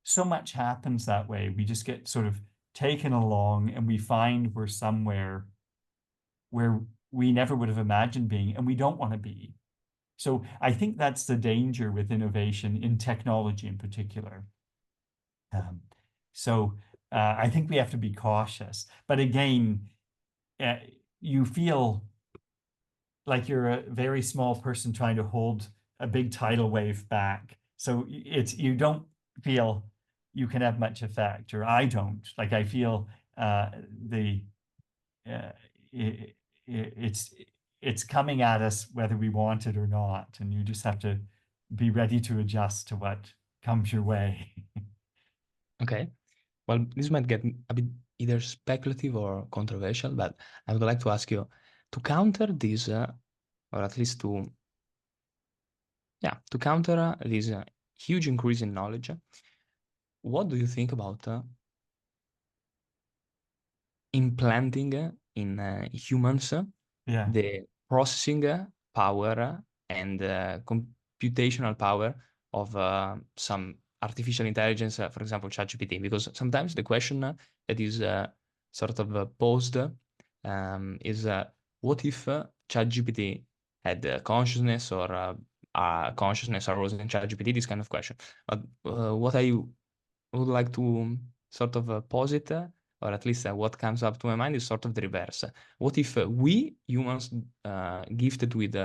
so much happens that way. We just get sort of taken along, and we find we're somewhere where we never would have imagined being, and we don't want to be. So I think that's the danger with innovation in technology in particular. So I think we have to be cautious. But again, you feel like you're a very small person trying to hold a big tidal wave back. So you don't feel you can have much effect, or I don't. Like I feel it's coming at us whether we want it or not, and you just have to be ready to adjust to what comes your way. Okay. Well, this might get a bit either speculative or controversial, but I would like to ask you to counter this, or at least to counter this huge increase in knowledge. What do you think about implanting in humans Yeah. the processing power and computational power of some artificial intelligence, for example, ChatGPT? Because sometimes the question that is sort of posed is what if ChatGPT had consciousness, or consciousness arose in ChatGPT? This kind of question. But what I would like to sort of posit, or at least what comes up to my mind, is sort of the reverse. What if we humans, gifted with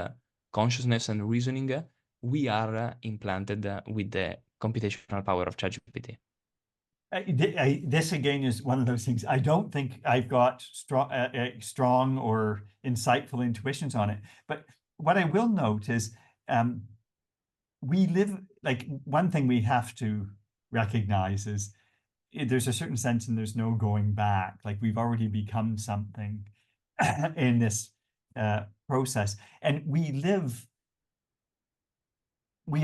consciousness and reasoning, we are implanted with the computational power of ChatGPT? This again is one of those things. I don't think I've got strong or insightful intuitions on it. But what I will note is we live, like, one thing we have to recognize is there's a certain sense and there's no going back. Like, we've already become something in this process. And we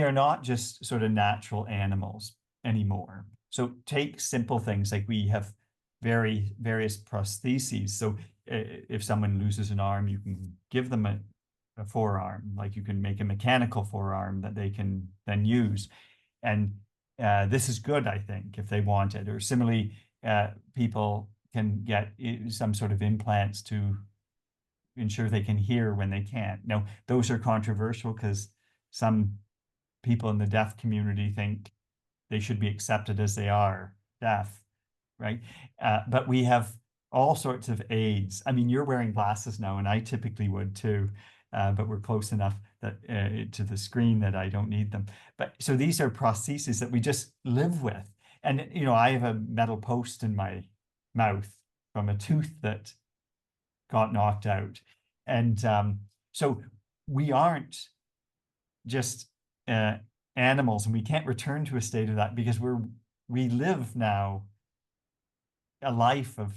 are not just sort of natural animals anymore. So take simple things like we have various prostheses. So if someone loses an arm, you can give them a forearm, like you can make a mechanical forearm that they can then use. And this is good, I think, if they want it. Or similarly, people can get some sort of implants to ensure they can hear when they can't. Now, those are controversial because some people in the deaf community think they should be accepted as they are, deaf, right? But we have all sorts of aids. I mean, you're wearing glasses now, and I typically would too, but we're close enough that to the screen that I don't need them. But so these are prostheses that we just live with. And, you know, I have a metal post in my mouth from a tooth that got knocked out. And so we aren't just animals, and we can't return to a state of that because we live now a life of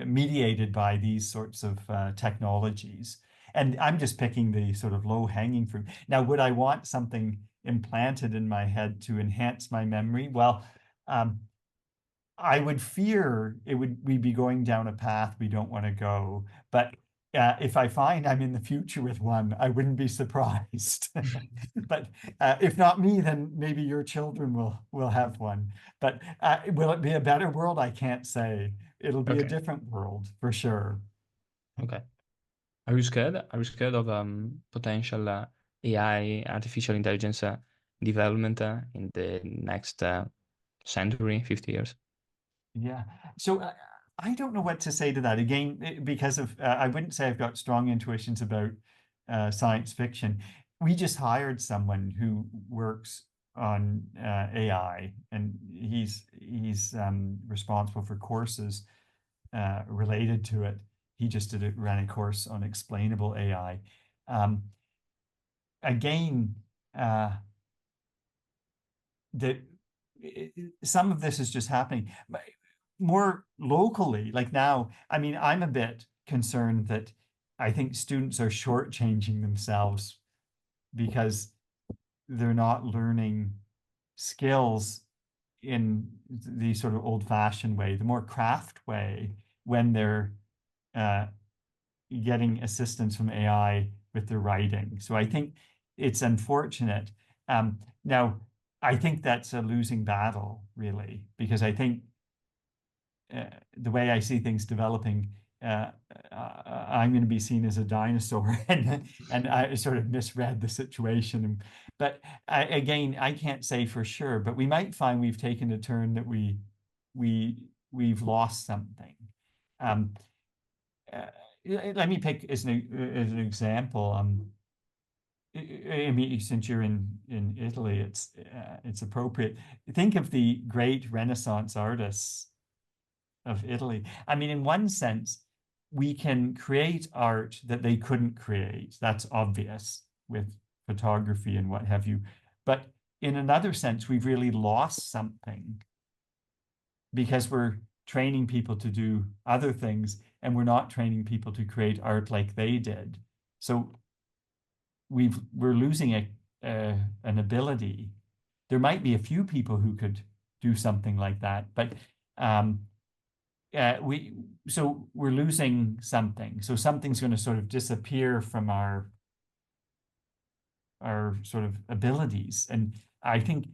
mediated by these sorts of technologies. And I'm just picking the sort of low-hanging fruit. Now, would I want something implanted in my head to enhance my memory? Well, I would fear we'd be going down a path we don't want to go. But if I find I'm in the future with one, I wouldn't be surprised. But if not me, then maybe your children will have one. But will it be a better world? I can't say. It'll be a different world for sure. Okay. Are you scared? Are you scared of potential AI, artificial intelligence development in the next century, 50 years? Yeah. So I don't know what to say to that. Again, because of I wouldn't say I've got strong intuitions about science fiction. We just hired someone who works on AI, and he's responsible for courses related to it. He just ran a course on explainable AI. Um, again, uh, that some of this is just happening more locally. Like now, I mean, I'm a bit concerned that I think students are shortchanging themselves because they're not learning skills in the sort of old-fashioned way, the more craft way, when they're uh, getting assistance from AI with their writing. So I think it's unfortunate. Now, I think that's a losing battle, really, because I think the way I see things developing, I'm going to be seen as a dinosaur, and I sort of misread the situation. But again, I can't say for sure, but we might find we've taken a turn that we've lost something. Um, uh, Let me pick as an example. I mean, since you're in Italy, it's appropriate. Think of the great Renaissance artists of Italy. I mean, in one sense, we can create art that they couldn't create. That's obvious with photography and what have you. But in another sense, we've really lost something because we're training people to do other things and we're not training people to create art like they did. So we're losing an ability. There might be a few people who could do something like that, but we so we're losing something. So something's going to sort of disappear from our sort of abilities, and I think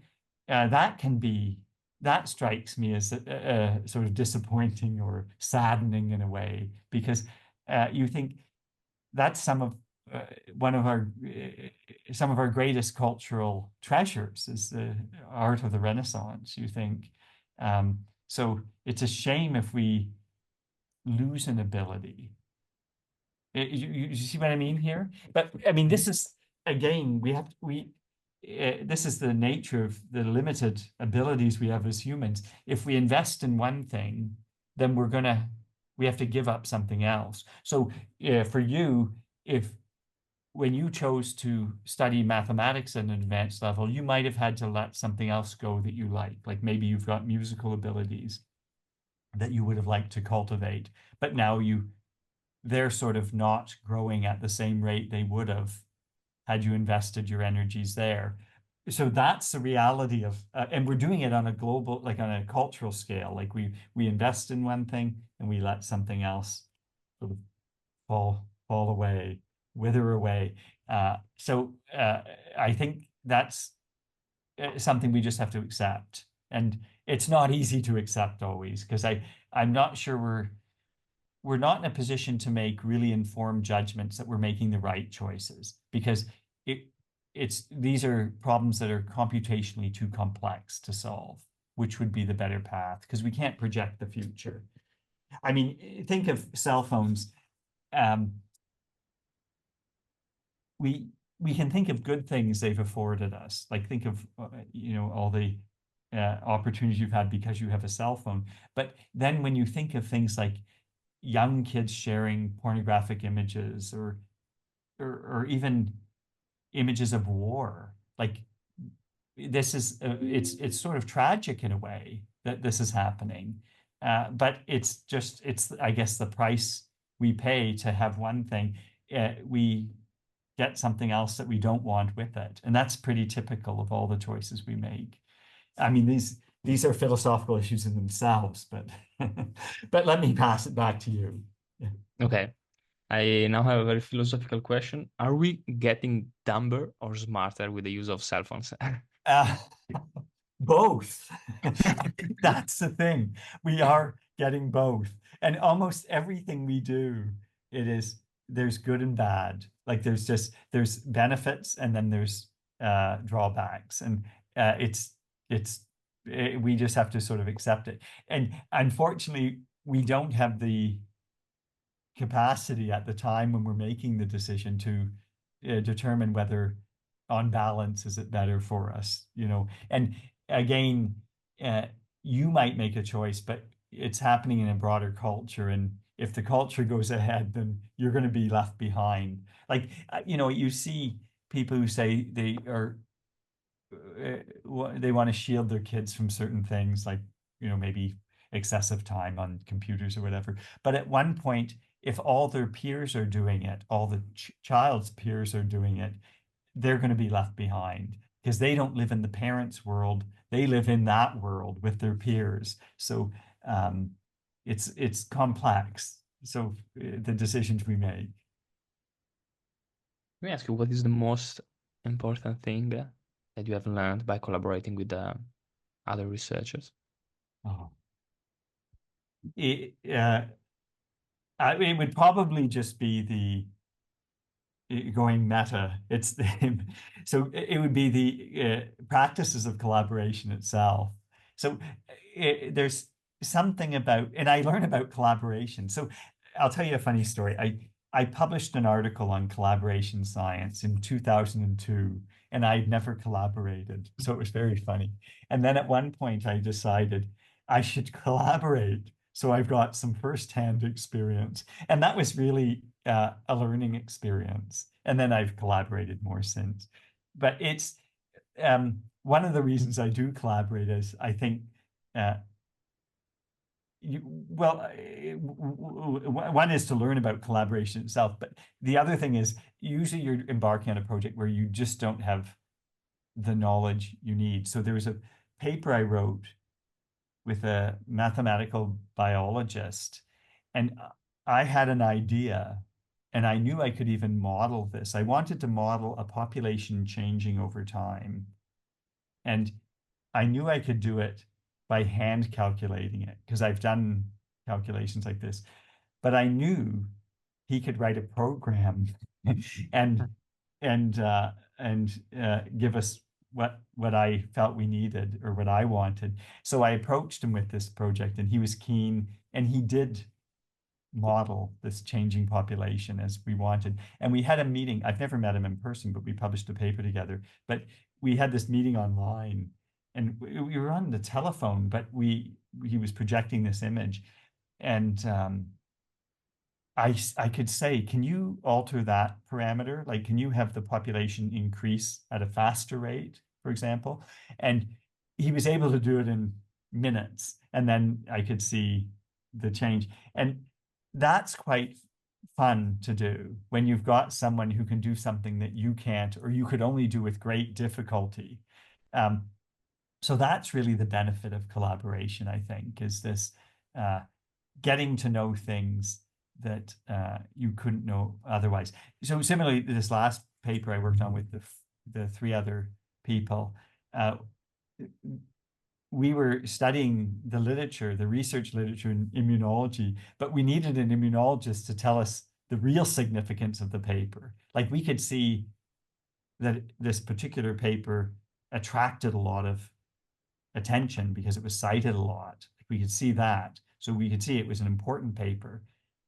that strikes me as sort of disappointing or saddening in a way, because you think that's uh, one of our some of our greatest cultural treasures is the art of the Renaissance. You think so? It's a shame if we lose an ability. You see what I mean here? But I mean, this is again, this is the nature of the limited abilities we have as humans. If we invest in one thing, then we have to give up something else. So for you, if when you chose to study mathematics at an advanced level, you might have had to let something else go that you like maybe you've got musical abilities that you would have liked to cultivate, but now they're sort of not growing at the same rate they would have had you invested your energies there. So that's the reality of, and we're doing it on a global, like on a cultural scale. Like we invest in one thing and we let something else sort of fall away, wither away. I think that's something we just have to accept, and it's not easy to accept always because I'm not sure we're not in a position to make really informed judgments that we're making the right choices, because these are problems that are computationally too complex to solve, which would be the better path because we can't project the future. I mean, think of cell phones. Um, we we can think of good things they've afforded us. Like think of all the opportunities you've had because you have a cell phone. But then when you think of things like young kids sharing pornographic images or even images of war, like this is it's sort of tragic in a way that this is happening. But it's I guess the price we pay to have one thing. We get something else that we don't want with it, and that's pretty typical of all the choices we make. I mean, these are philosophical issues in themselves, but but let me pass it back to you. Yeah. Okay. I now have a very philosophical question. Are we getting dumber or smarter with the use of cell phones? Uh, both. That's the thing. We are getting both. And almost everything we do, there's good and bad. Like there's benefits and then there's drawbacks, and we just have to sort of accept it. And unfortunately, we don't have the capacity at the time when we're making the decision to determine whether on balance is it better for us, and again, you might make a choice, but it's happening in a broader culture, and if the culture goes ahead, then you're going to be left behind. Like, you see people who say they want to shield their kids from certain things, like, maybe excessive time on computers or whatever. But at one point, if all their peers are doing it, all the child's peers are doing it, they're going to be left behind because they don't live in the parents' world. They live in that world with their peers. So it's complex. So the decisions we make. Let me ask you, what is the most important thing that you have learned by collaborating with other researchers? Oh. It would probably just be going meta. So it would be the practices of collaboration itself. So there's something about, and I learn about collaboration. So I'll tell you a funny story. I published an article on collaboration science in 2002, and I'd never collaborated. So it was very funny. And then at one point I decided I should collaborate. So I've got some firsthand experience. And that was really a learning experience. And then I've collaborated more since. But it's one of the reasons I do collaborate is I think one is to learn about collaboration itself, but the other thing is usually you're embarking on a project where you just don't have the knowledge you need. So there was a paper I wrote with a mathematical biologist, and I had an idea, and I knew I could even model this. I wanted to model a population changing over time, and I knew I could do it by hand calculating it because I've done calculations like this, but I knew he could write a program and give us what I felt we needed or what I wanted. So I approached him with this project, and he was keen, and he did model this changing population as we wanted. And we had a meeting. I've never met him in person, but we published a paper together. But we had this meeting online, and we were on the telephone, but he was projecting this image, and I could say, can you alter that parameter? Like, can you have the population increase at a faster rate, for example? And he was able to do it in minutes, and then I could see the change. And that's quite fun to do when you've got someone who can do something that you can't, or you could only do with great difficulty. So that's really the benefit of collaboration, I think, is this getting to know things that you couldn't know otherwise. So similarly, this last paper I worked on with the three other people, we were studying the literature, the research literature in immunology, but we needed an immunologist to tell us the real significance of the paper. Like, we could see that this particular paper attracted a lot of attention because it was cited a lot. We could see that. So we could see it was an important paper.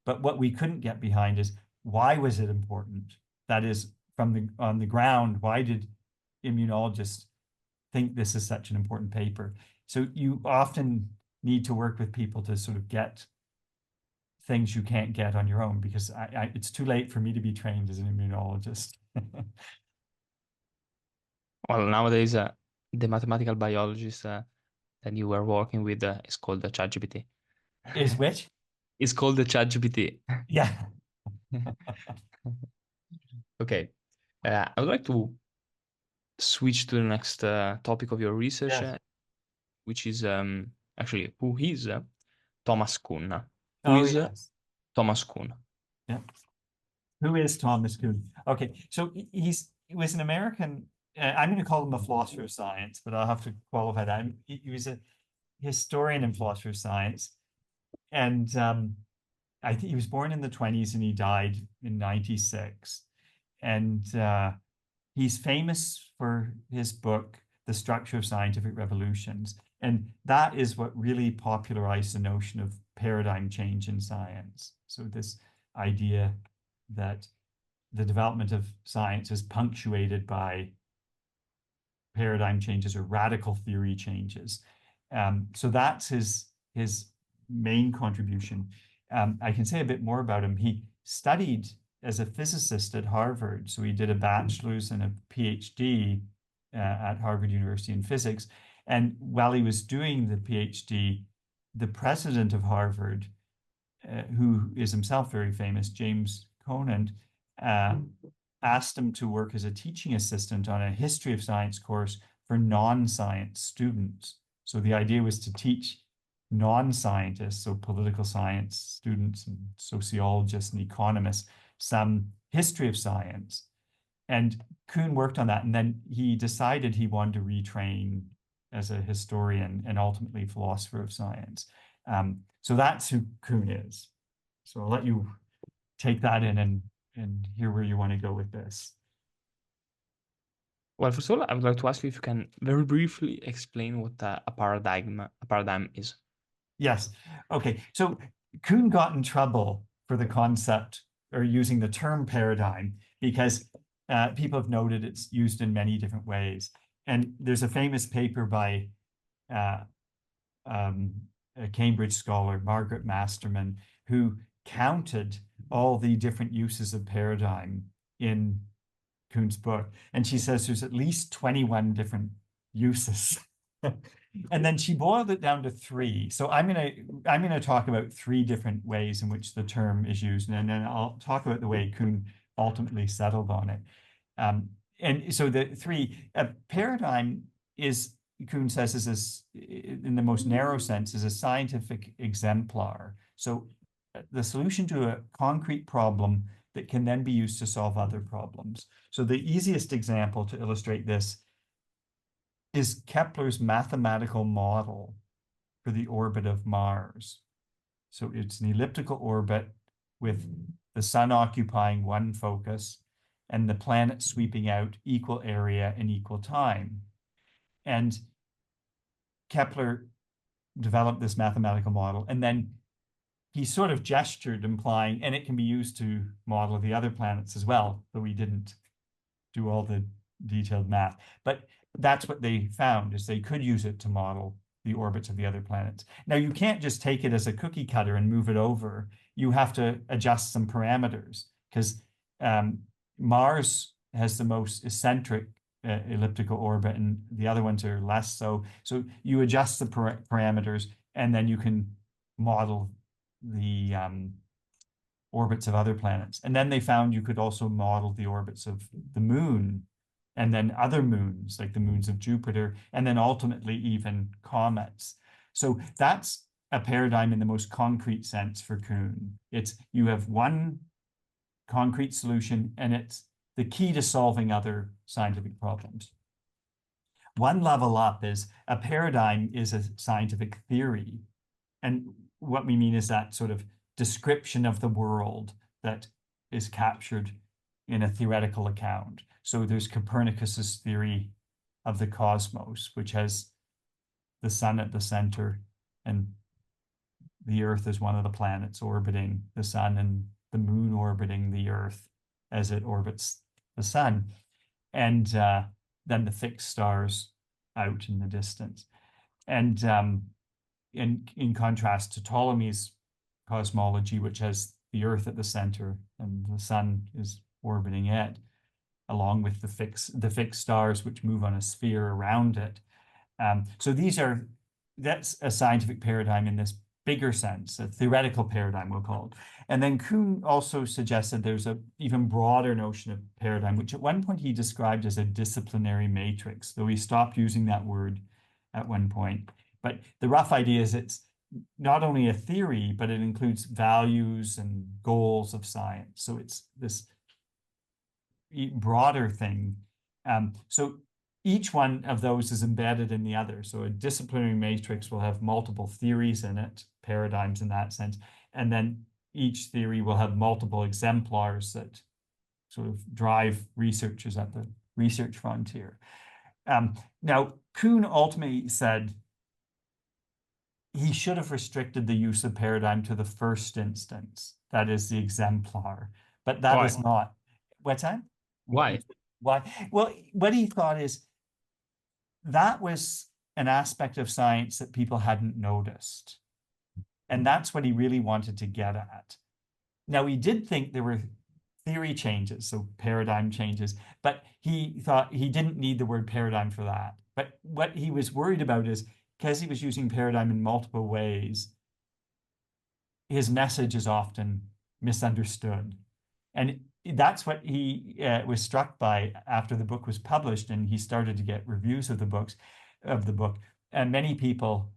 But what we couldn't get behind is, why was it important? That is, on the ground, why did immunologists think this is such an important paper? So you often need to work with people to sort of get things you can't get on your own, because it's too late for me to be trained as an immunologist. Well, nowadays, the mathematical biologist that you were working with is called the ChatGPT. Is which? It's called the ChatGPT. Yeah. Okay. I would like to switch to the next topic of your research, Yes. which is actually, who is Thomas Kuhn? Who Oh, is yes. Thomas Kuhn? Yeah. Who is Thomas Kuhn? Okay, so he was an American. I'm going to call him a philosopher of science, but I'll have to qualify that. He was a historian and philosopher of science, and I think he was born in the 1920s and he died in 1996. and he's famous for his book, The Structure of Scientific Revolutions. And that is what really popularized the notion of paradigm change in science. So this idea that the development of science is punctuated by paradigm changes or radical theory changes. So that's his main contribution. I can say a bit more about him. He studied as a physicist at Harvard. So he did a bachelor's and a PhD at Harvard University in physics. And while he was doing the PhD, the president of Harvard, who is himself very famous, James Conant, asked him to work as a teaching assistant on a history of science course for non-science students. So the idea was to teach non-scientists, so political science students and sociologists and economists, some history of science. And Kuhn worked on that, and then he decided he wanted to retrain as a historian and ultimately philosopher of science. So that's who Kuhn is. So I'll let you take that in and hear where you want to go with this. Well, first of all, I would like to ask you if you can very briefly explain what a paradigm is. Yes. Okay. So Kuhn got in trouble for the concept or using the term paradigm because people have noted it's used in many different ways. And there's a famous paper by a Cambridge scholar, Margaret Masterman, who counted all the different uses of paradigm in Kuhn's book. And she says there's at least 21 different uses. And then she boiled it down to 3. So I'm gonna talk about 3 different ways in which the term is used, and then I'll talk about the way Kuhn ultimately settled on it. And so the 3 paradigm is, Kuhn says, is in the most narrow sense, is a scientific exemplar. So the solution to a concrete problem that can then be used to solve other problems. So the easiest example to illustrate this is Kepler's mathematical model for the orbit of Mars. So it's an elliptical orbit with the sun occupying one focus and the planet sweeping out equal area in equal time. And Kepler developed this mathematical model, and then he sort of gestured implying, and it can be used to model the other planets as well, though we didn't do all the detailed math. But that's what they found, is they could use it to model the orbits of the other planets. Now, you can't just take it as a cookie cutter and move it over. You have to adjust some parameters, because Mars has the most eccentric elliptical orbit, and the other ones are less so. So you adjust the parameters, and then you can model the orbits of other planets. And then they found you could also model the orbits of the moon, and then other moons, like the moons of Jupiter, and then ultimately even comets. So that's a paradigm in the most concrete sense for Kuhn. It's, you have one concrete solution, and it's the key to solving other scientific problems. One level up is a paradigm is a scientific theory. And what we mean is that sort of description of the world that is captured in a theoretical account. So there's Copernicus's theory of the cosmos, which has the sun at the center, and the Earth is one of the planets orbiting the sun, and the moon orbiting the Earth as it orbits the sun, and then the fixed stars out in the distance. And in contrast to Ptolemy's cosmology, which has the Earth at the center and the sun is orbiting it, along with the fixed stars which move on a sphere around it. So that's a scientific paradigm in this bigger sense, a theoretical paradigm, we'll call it. And then Kuhn also suggested there's an even broader notion of paradigm, which at one point he described as a disciplinary matrix, though he stopped using that word at one point. But the rough idea is it's not only a theory, but it includes values and goals of science. So it's this broader thing. So each one of those is embedded in the other. So a disciplinary matrix will have multiple theories in it, paradigms in that sense. And then each theory will have multiple exemplars that sort of drive researchers at the research frontier. Now, Kuhn ultimately said he should have restricted the use of paradigm to the first instance, that is the exemplar, but that is not. What's that? Why? Why? Well, what he thought is that was an aspect of science that people hadn't noticed. And that's what he really wanted to get at. Now, he did think there were theory changes, so paradigm changes, but he thought he didn't need the word paradigm for that. But what he was worried about is because he was using paradigm in multiple ways, his message is often misunderstood. And that's what he was struck by after the book was published, and he started to get reviews of the book. And many people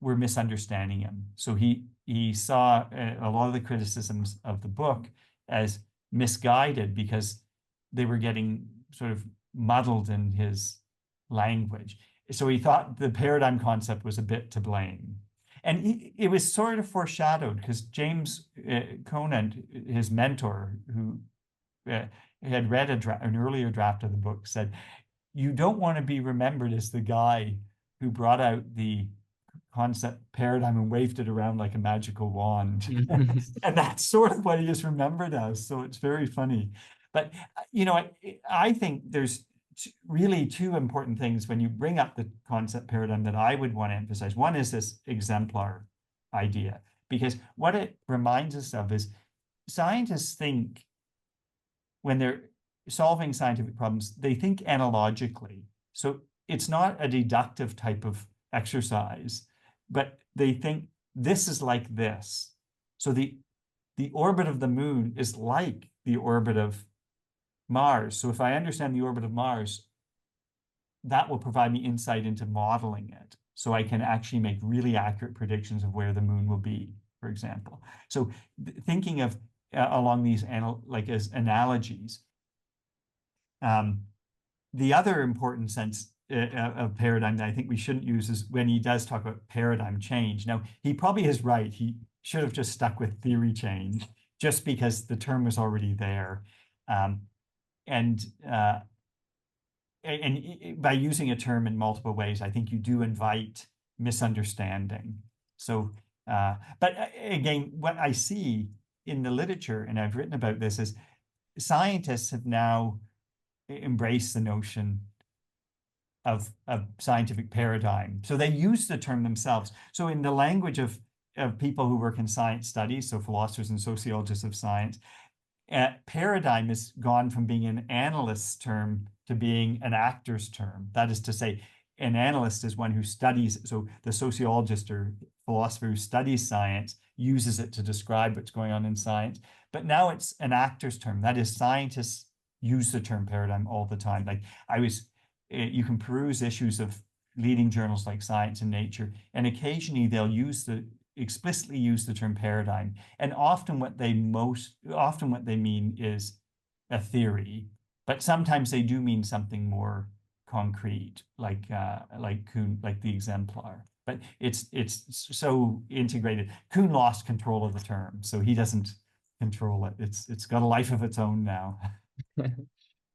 were misunderstanding him. So he saw a lot of the criticisms of the book as misguided because they were getting sort of muddled in his language. So he thought the paradigm concept was a bit to blame. And it was sort of foreshadowed because James Conant, his mentor, who had read an earlier draft of the book, said, you don't want to be remembered as the guy who brought out the concept paradigm and waved it around like a magical wand. And that's sort of what he is remembered as. So it's very funny. But, you know, I think there's really two important things when you bring up the concept paradigm that I would want to emphasize. One is this exemplar idea, because what it reminds us of is scientists think when they're solving scientific problems, they think analogically. So it's not a deductive type of exercise, but they think this is like this. So the orbit of the moon is like the orbit of Mars. So if I understand the orbit of Mars, that will provide me insight into modeling it. So I can actually make really accurate predictions of where the moon will be, for example. So thinking of along these as analogies. The other important sense of paradigm that I think we shouldn't use is when he does talk about paradigm change. Now, he probably is right. He should have just stuck with theory change just because the term was already there. And by using a term in multiple ways, I think you do invite misunderstanding. So, but again, what I see in the literature, and I've written about this, is scientists have now embraced the notion of scientific paradigm. So they use the term themselves. So in the language of people who work in science studies, so philosophers and sociologists of science, paradigm has gone from being an analyst's term to being an actor's term. That is to say, an analyst is one who studies, so the sociologist or philosopher who studies science uses it to describe what's going on in science. But now it's an actor's term. That is, scientists use the term paradigm all the time. Like you can peruse issues of leading journals like Science and Nature, and occasionally they'll explicitly use the term paradigm. And often what they mean is a theory, but sometimes they do mean something more concrete, like Kuhn, like the exemplar. But it's so integrated. Kuhn lost control of the term, so he doesn't control it. It's got a life of its own now.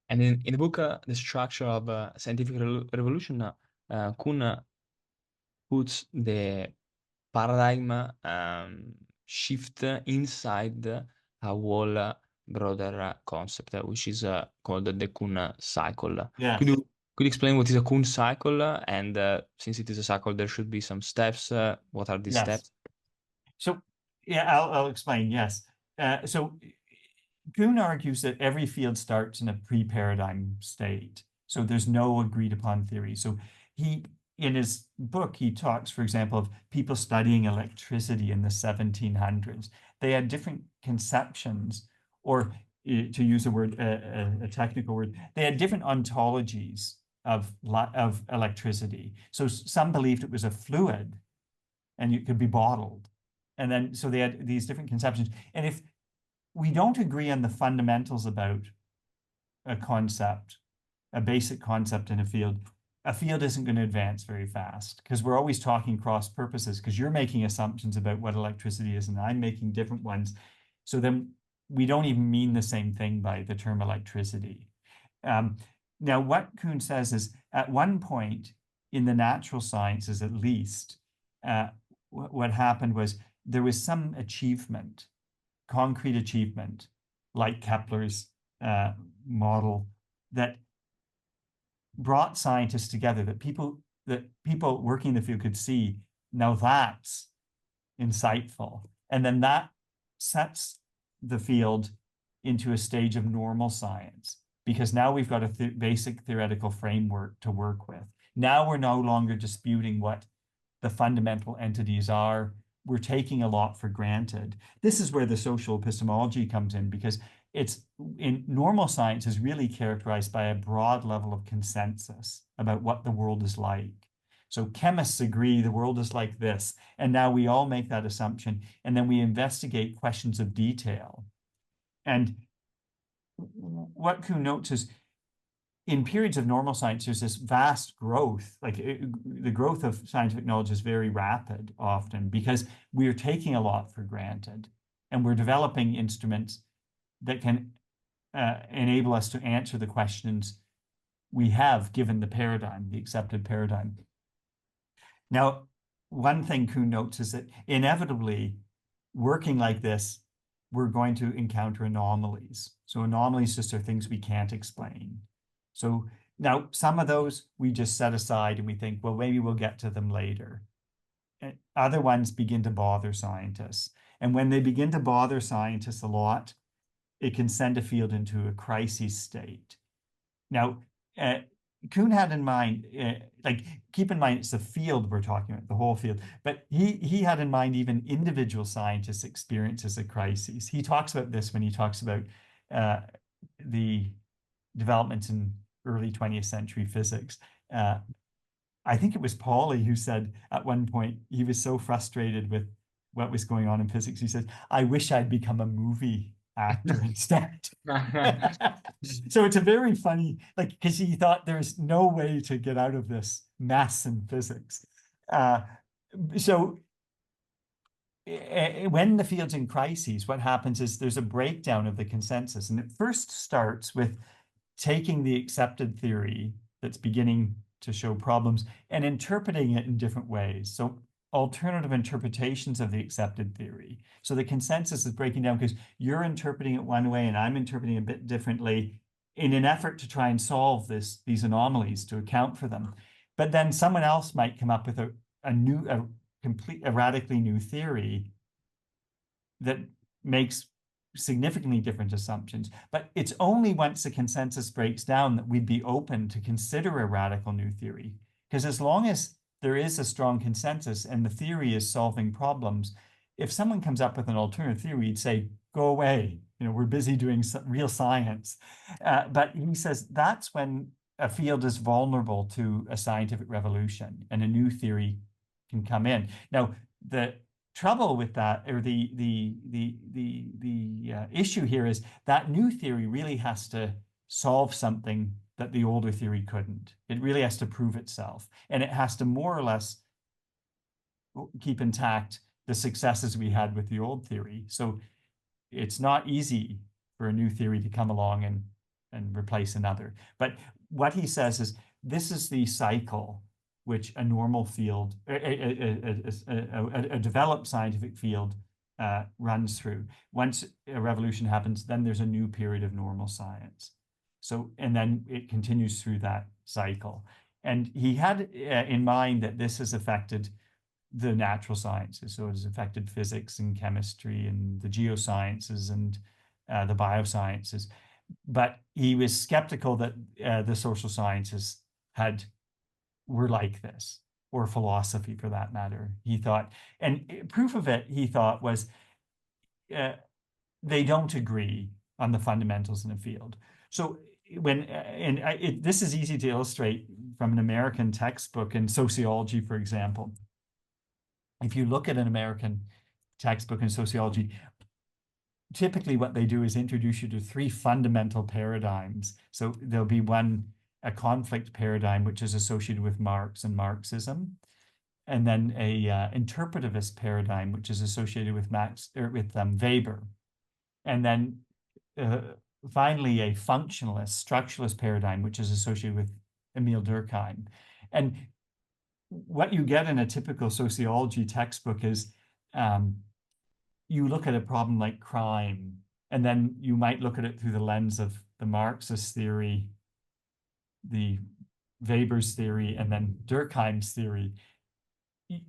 And in the book, The Structure of Scientific Revolution, Kuhn puts the paradigm shift inside a whole broader concept, which is called the Kuhn cycle. Yeah. Could you explain what is a Kuhn cycle? And since it is a cycle, there should be some steps. What are these steps? So, yeah, I'll explain. Yes. So Kuhn argues that every field starts in a pre-paradigm state. So there's no agreed upon theory. So in his book, he talks, for example, of people studying electricity in the 1700s. They had different conceptions, or to use a word, a technical word, they had different ontologies of electricity. So some believed it was a fluid and it could be bottled. And then, so they had these different conceptions. And if we don't agree on the fundamentals about a concept, a basic concept in a field isn't going to advance very fast because we're always talking cross purposes because you're making assumptions about what electricity is and I'm making different ones. So then we don't even mean the same thing by the term electricity. Now, what Kuhn says is, at one point in the natural sciences, at least, what happened was there was some achievement, concrete achievement, like Kepler's model, that brought scientists together, that people working in the field could see, now that's insightful. And then that sets the field into a stage of normal science, because now we've got a basic theoretical framework to work with. Now we're no longer disputing what the fundamental entities are. We're taking a lot for granted. This is where the social epistemology comes in, because it's in normal science is really characterized by a broad level of consensus about what the world is like. So chemists agree the world is like this, and now we all make that assumption, and then we investigate questions of detail. And what Kuhn notes is, in periods of normal science, there's this vast growth. Like the growth of scientific knowledge is very rapid often, because we are taking a lot for granted, and we're developing instruments that can enable us to answer the questions we have given the paradigm, the accepted paradigm. Now, one thing Kuhn notes is that inevitably, working like this, we're going to encounter anomalies. So anomalies just are things we can't explain. So now some of those we just set aside and we think, well, maybe we'll get to them later. And other ones begin to bother scientists. And when they begin to bother scientists a lot, it can send a field into a crisis state. Now, Kuhn had in mind, keep in mind, it's the field we're talking about, the whole field, but he had in mind even individual scientists' experiences of crises. He talks about this when he talks about the developments in early 20th century physics. I think it was Pauli who said at one point, he was so frustrated with what was going on in physics. He said, I wish I'd become a movie actor instead. So it's a very funny, because he thought there's no way to get out of this mess in physics. So when the field's in crises, what happens is there's a breakdown of the consensus. And it first starts with taking the accepted theory that's beginning to show problems and interpreting it in different ways. So alternative interpretations of the accepted theory. So the consensus is breaking down because you're interpreting it one way and I'm interpreting it a bit differently in an effort to try and solve these anomalies, to account for them. But then someone else might come up with a radically new theory that makes significantly different assumptions. But it's only once the consensus breaks down that we'd be open to consider a radical new theory. Because as long as there is a strong consensus and the theory is solving problems, if someone comes up with an alternative theory, we'd say, go away. We're busy doing real science. But he says that's when a field is vulnerable to a scientific revolution and a new theory can come in. Now, the trouble with that, or the issue here, is that new theory really has to solve something that the older theory couldn't. It really has to prove itself, and it has to more or less keep intact the successes we had with the old theory. So it's not easy for a new theory to come along and replace another. But what he says is, this is the cycle which a normal field, a developed scientific field runs through. Once a revolution happens, then there's a new period of normal science. So, and then it continues through that cycle. And he had in mind that this has affected the natural sciences. So it has affected physics and chemistry and the geosciences and the biosciences. But he was skeptical that the social sciences were like this, or philosophy for that matter. He thought, and proof of it, he thought, was they don't agree on the fundamentals in a field. So this is easy to illustrate from an American textbook in sociology, for example. If you look at an American textbook in sociology, typically what they do is introduce you to three fundamental paradigms. So there'll be a conflict paradigm, which is associated with Marx and Marxism, and then a interpretivist paradigm, which is associated with Weber. and then finally a functionalist, structuralist paradigm, which is associated with Emile Durkheim. And what you get in a typical sociology textbook is you look at a problem like crime, and then you might look at it through the lens of the Marxist theory, the Weber's theory, and then Durkheim's theory.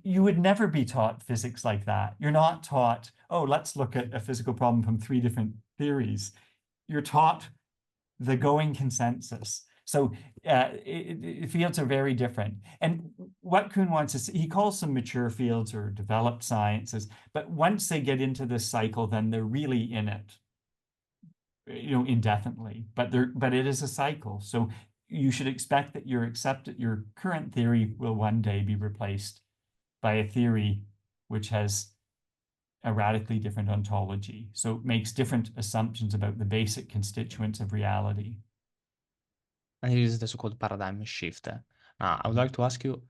You would never be taught physics like that. You're not taught, oh, let's look at a physical problem from 3 different theories. You're taught the going consensus. So fields are very different. And what Kuhn wants is, he calls them mature fields or developed sciences, but once they get into this cycle, then they're really in it, indefinitely. But it is a cycle. So you should expect that your current theory will one day be replaced by a theory which has a radically different ontology. So it makes different assumptions about the basic constituents of reality. And it is the so-called paradigm shift. Now, I would like to ask you,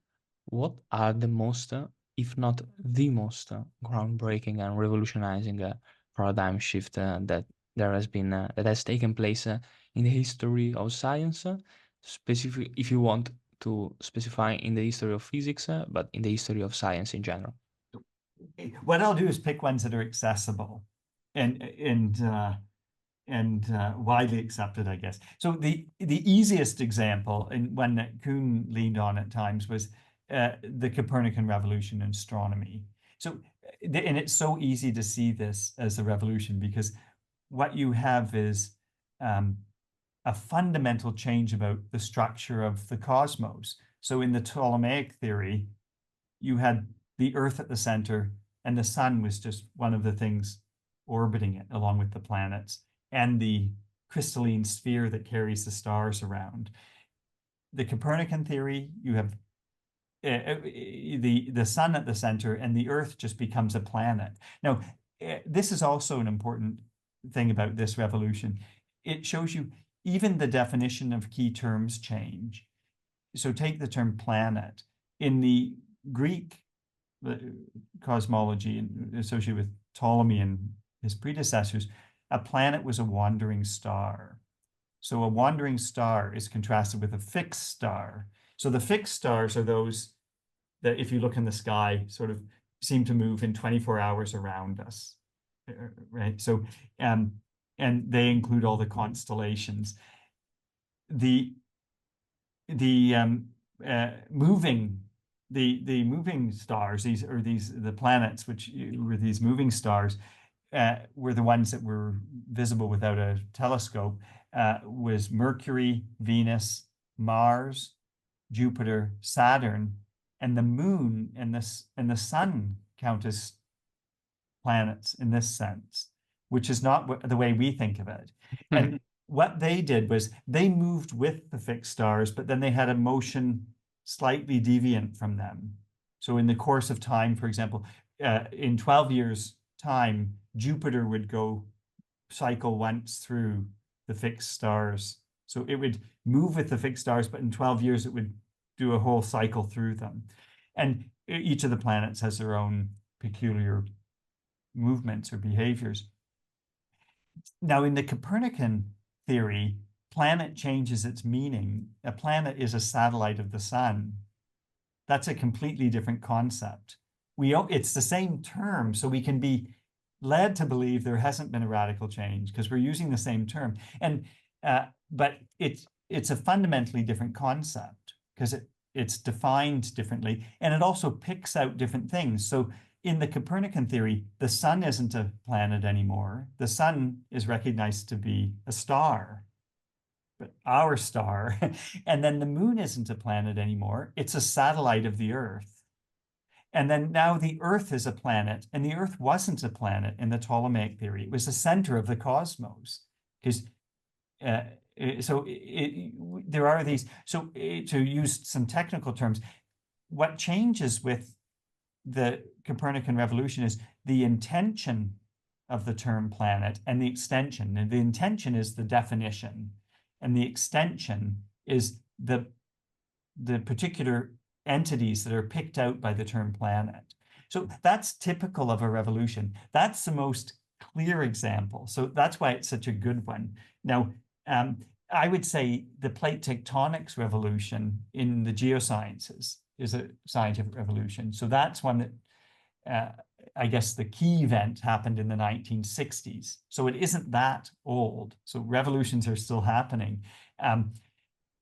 what are the most, if not the most, groundbreaking and revolutionizing paradigm shift that there has been, that has taken place in the history of science? Specific, if you want to specify in the history of physics, but in the history of science in general. What I'll do is pick ones that are accessible and widely accepted, I guess. So the easiest example, and one that Kuhn leaned on at times, was the Copernican revolution in astronomy. So, and it's so easy to see this as a revolution because what you have is a fundamental change about the structure of the cosmos. So in the Ptolemaic theory, you had the Earth at the center, and the sun was just one of the things orbiting it along with the planets and the crystalline sphere that carries the stars around. The Copernican theory, you have the sun at the center, and the Earth just becomes a planet. Now, this is also an important thing about this revolution. It shows you even the definition of key terms change. So take the term planet. In the Greek cosmology associated with Ptolemy and his predecessors, a planet was a wandering star. So a wandering star is contrasted with a fixed star. So the fixed stars are those that, if you look in the sky, sort of seem to move in 24 hours around us, right? So, and they include all the constellations. The moving stars, the planets, which were these moving stars, were the ones that were visible without a telescope, was Mercury, Venus, Mars, Jupiter, Saturn, and the moon and the sun count as planets in this sense, which is not the way we think of it. And what they did was they moved with the fixed stars, but then they had a motion slightly deviant from them. So in the course of time, for example, in 12 years' time, Jupiter would go cycle once through the fixed stars. So it would move with the fixed stars, but in 12 years, it would do a whole cycle through them. And each of the planets has their own peculiar movements or behaviors. Now, in the Copernican theory, planet changes its meaning. A planet is a satellite of the sun. That's a completely different concept. It's the same term, so we can be led to believe there hasn't been a radical change because we're using the same term. And but it's a fundamentally different concept because it's defined differently, and it also picks out different things. So in the Copernican theory, the sun isn't a planet anymore. The sun is recognized to be a star, but our star. And then the moon isn't a planet anymore. It's a satellite of the Earth. And then now the Earth is a planet, and the Earth wasn't a planet in the Ptolemaic theory. It was the center of the cosmos. Because there are these. So to use some technical terms, what changes with the Copernican revolution is the intention of the term planet and the extension. And the intention is the definition, and the extension is the particular entities that are picked out by the term planet. So that's typical of a revolution. That's the most clear example. So that's why it's such a good one. Now, I would say the plate tectonics revolution in the geosciences is a scientific revolution. So that's one that I guess the key event happened in the 1960s. So it isn't that old. So revolutions are still happening.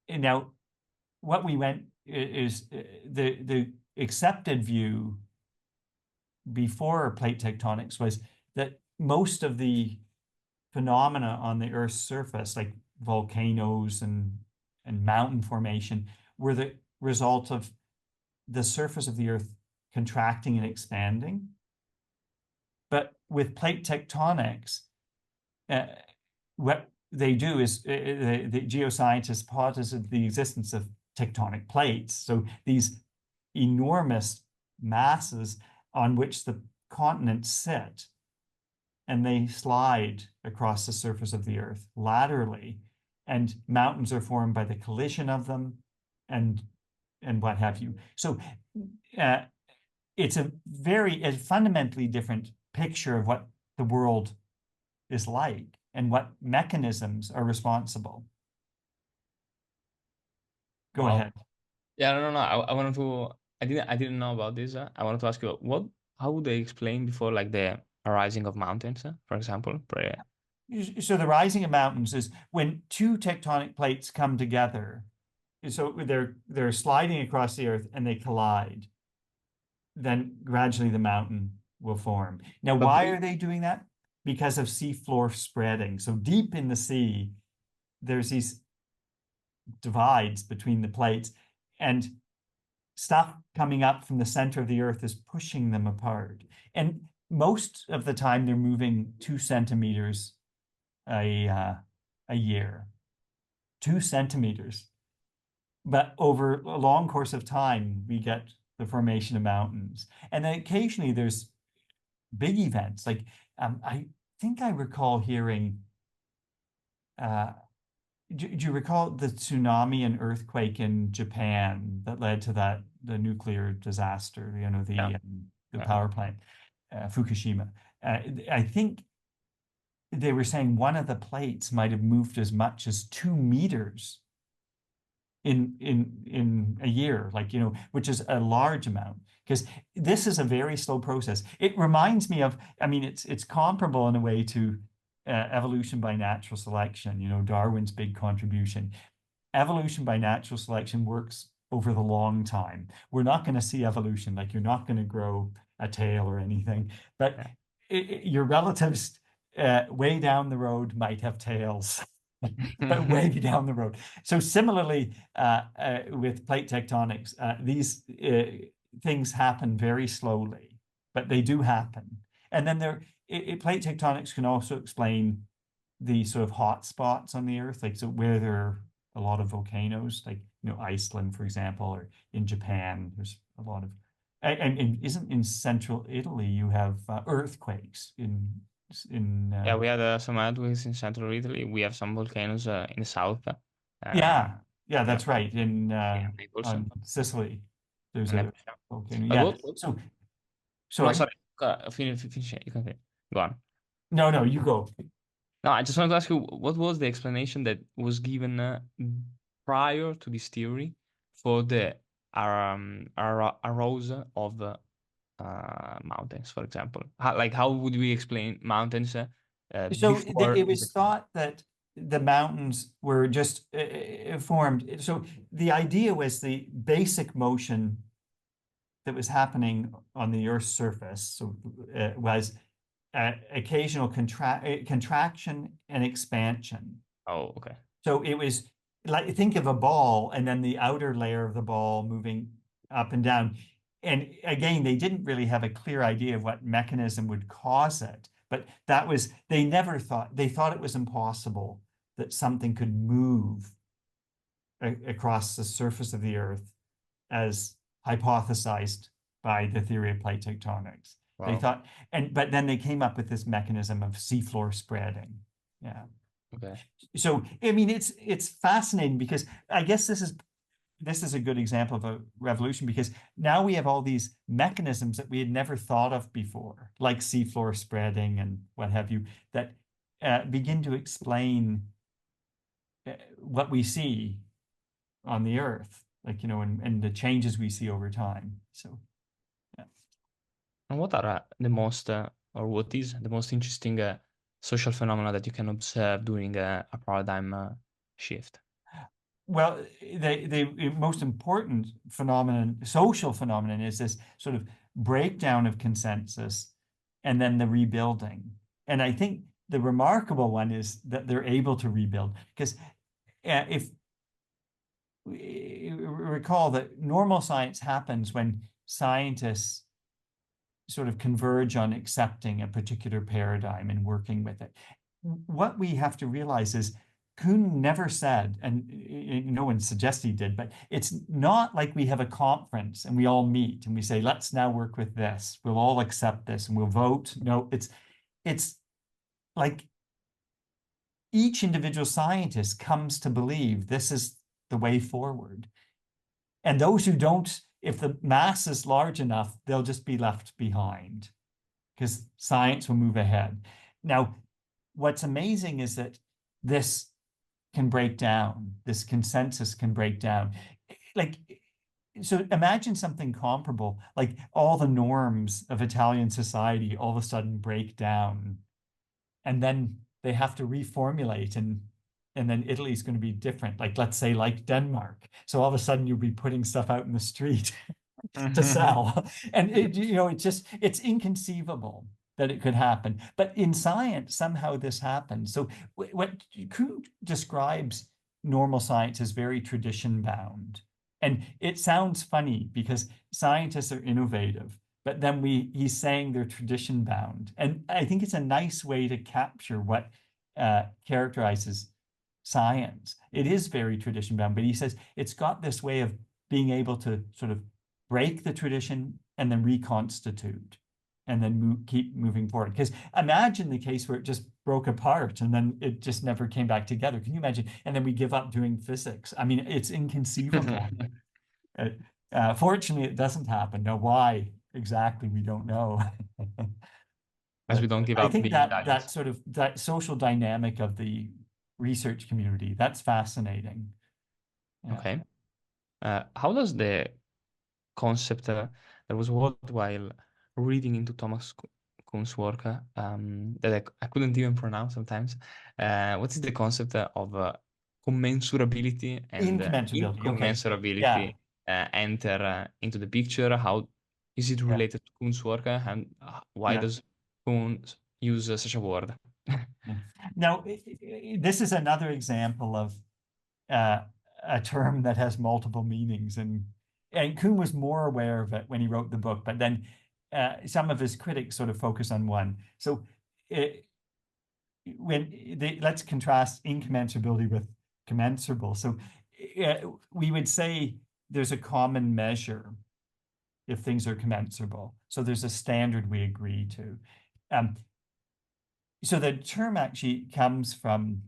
Now, what we went is the accepted view before plate tectonics was that most of the phenomena on the Earth's surface, like volcanoes and mountain formation, were the result of the surface of the Earth contracting and expanding. But with plate tectonics, what they do is the geoscientists posited the existence of tectonic plates. So these enormous masses on which the continents sit, and they slide across the surface of the Earth laterally, and mountains are formed by the collision of them, and what have you. So it's a fundamentally different picture of what the world is like and what mechanisms are responsible. Go ahead. Yeah, no. I wanted to. I didn't know about this. I wanted to ask you how would they explain before, like, the arising of mountains, for example? So the rising of mountains is when two tectonic plates come together. So they're sliding across the Earth and they collide. Then gradually the mountain will form. Now, why are they doing that? Because of seafloor spreading. So deep in the sea, there's these divides between the plates, and stuff coming up from the center of the Earth is pushing them apart. And most of the time, they're moving 2 centimeters a year. 2 centimeters. But over a long course of time, we get the formation of mountains. And then occasionally there's big events. Like I think I recall hearing, do you recall the tsunami and earthquake in Japan that led to the nuclear disaster, the power plant, Fukushima? I think they were saying one of the plates might have moved as much as 2 meters in a year, which is a large amount, because this is a very slow process. It reminds me of, it's comparable in a way to evolution by natural selection, Darwin's big contribution. Evolution by natural selection works over the long time. We're not going to see evolution, like you're not going to grow a tail or anything, but your relatives way down the road might have tails. But way down the road. So similarly, with plate tectonics, these things happen very slowly, but they do happen. And then plate tectonics can also explain the sort of hot spots on the Earth, like so where there are a lot of volcanoes, like Iceland, for example, or in Japan, there's a lot of, and isn't in central Italy you have earthquakes yeah, we had some earthquakes in central Italy. We have some volcanoes in the south. Yeah, that's right. In Naples. Sicily, there's And a Naples, yeah. volcano. But Yeah. what? So, No, sorry. sorry. Finish it. You can finish. Go on. No, you go. No, I just wanted to ask you, what was the explanation that was given prior to this theory for the arose of mountains, for example? How would we explain mountains So before it this was thought that the mountains were just formed. So the idea was the basic motion that was happening on the Earth's surface. So was occasional contraction and expansion. Oh, okay. So it was like, think of a ball and then the outer layer of the ball moving up and down. And again, they didn't really have a clear idea of what mechanism would cause it. But they thought it was impossible that something could move across the surface of the Earth as hypothesized by the theory of plate tectonics. Wow. They thought, but then they came up with this mechanism of seafloor spreading. Yeah. Okay. So, it's fascinating because I guess this is this is a good example of a revolution, because now we have all these mechanisms that we had never thought of before, like seafloor spreading and what have you, that begin to explain what we see on the Earth, like, and the changes we see over time. So, yeah. And what are the most, or what is the most interesting social phenomena that you can observe during a paradigm shift? Well, the most important phenomenon, social phenomenon, is this sort of breakdown of consensus and then the rebuilding. And I think the remarkable one is that they're able to rebuild, because if we recall that normal science happens when scientists sort of converge on accepting a particular paradigm and working with it. What we have to realize is Kuhn never said, and no one suggests he did, but it's not like we have a conference and we all meet and we say, let's now work with this. We'll all accept this and we'll vote. No, it's like each individual scientist comes to believe this is the way forward. And those who don't, if the mass is large enough, they'll just be left behind because science will move ahead. Now, what's amazing is that this can break down, this consensus can break down. Like, so imagine something comparable, like all the norms of Italian society all of a sudden break down, and then they have to reformulate, and then Italy's going to be different. Like, let's say, like Denmark. So all of a sudden you'll be putting stuff out in the street to sell. And it's inconceivable that it could happen. But in science, somehow this happens. So what Kuhn describes normal science as very tradition bound. And it sounds funny because scientists are innovative, but then he's saying they're tradition bound. And I think it's a nice way to capture what characterizes science. It is very tradition bound, but he says it's got this way of being able to sort of break the tradition and then reconstitute and then keep moving forward. Because imagine the case where it just broke apart and then it just never came back together. Can you imagine? And then we give up doing physics. I mean, it's inconceivable. Fortunately, it doesn't happen. Now, why exactly, we don't know. As we don't give I up think being Italians. that sort of that social dynamic of the research community, that's fascinating. Yeah. Okay. How does the concept that was worthwhile reading into Thomas Kuhn's work that I couldn't even pronounce sometimes? What is the concept of commensurability and Incommensurability. Okay. incommensurability enter into the picture? How is it related to Kuhn's work, and why does Kuhn use such a word? Now, this is another example of a term that has multiple meanings, and Kuhn was more aware of it when he wrote the book, but then some of his critics sort of focus on one. So let's contrast incommensurability with commensurable. So we would say there's a common measure if things are commensurable. So there's a standard we agree to. So the term actually comes from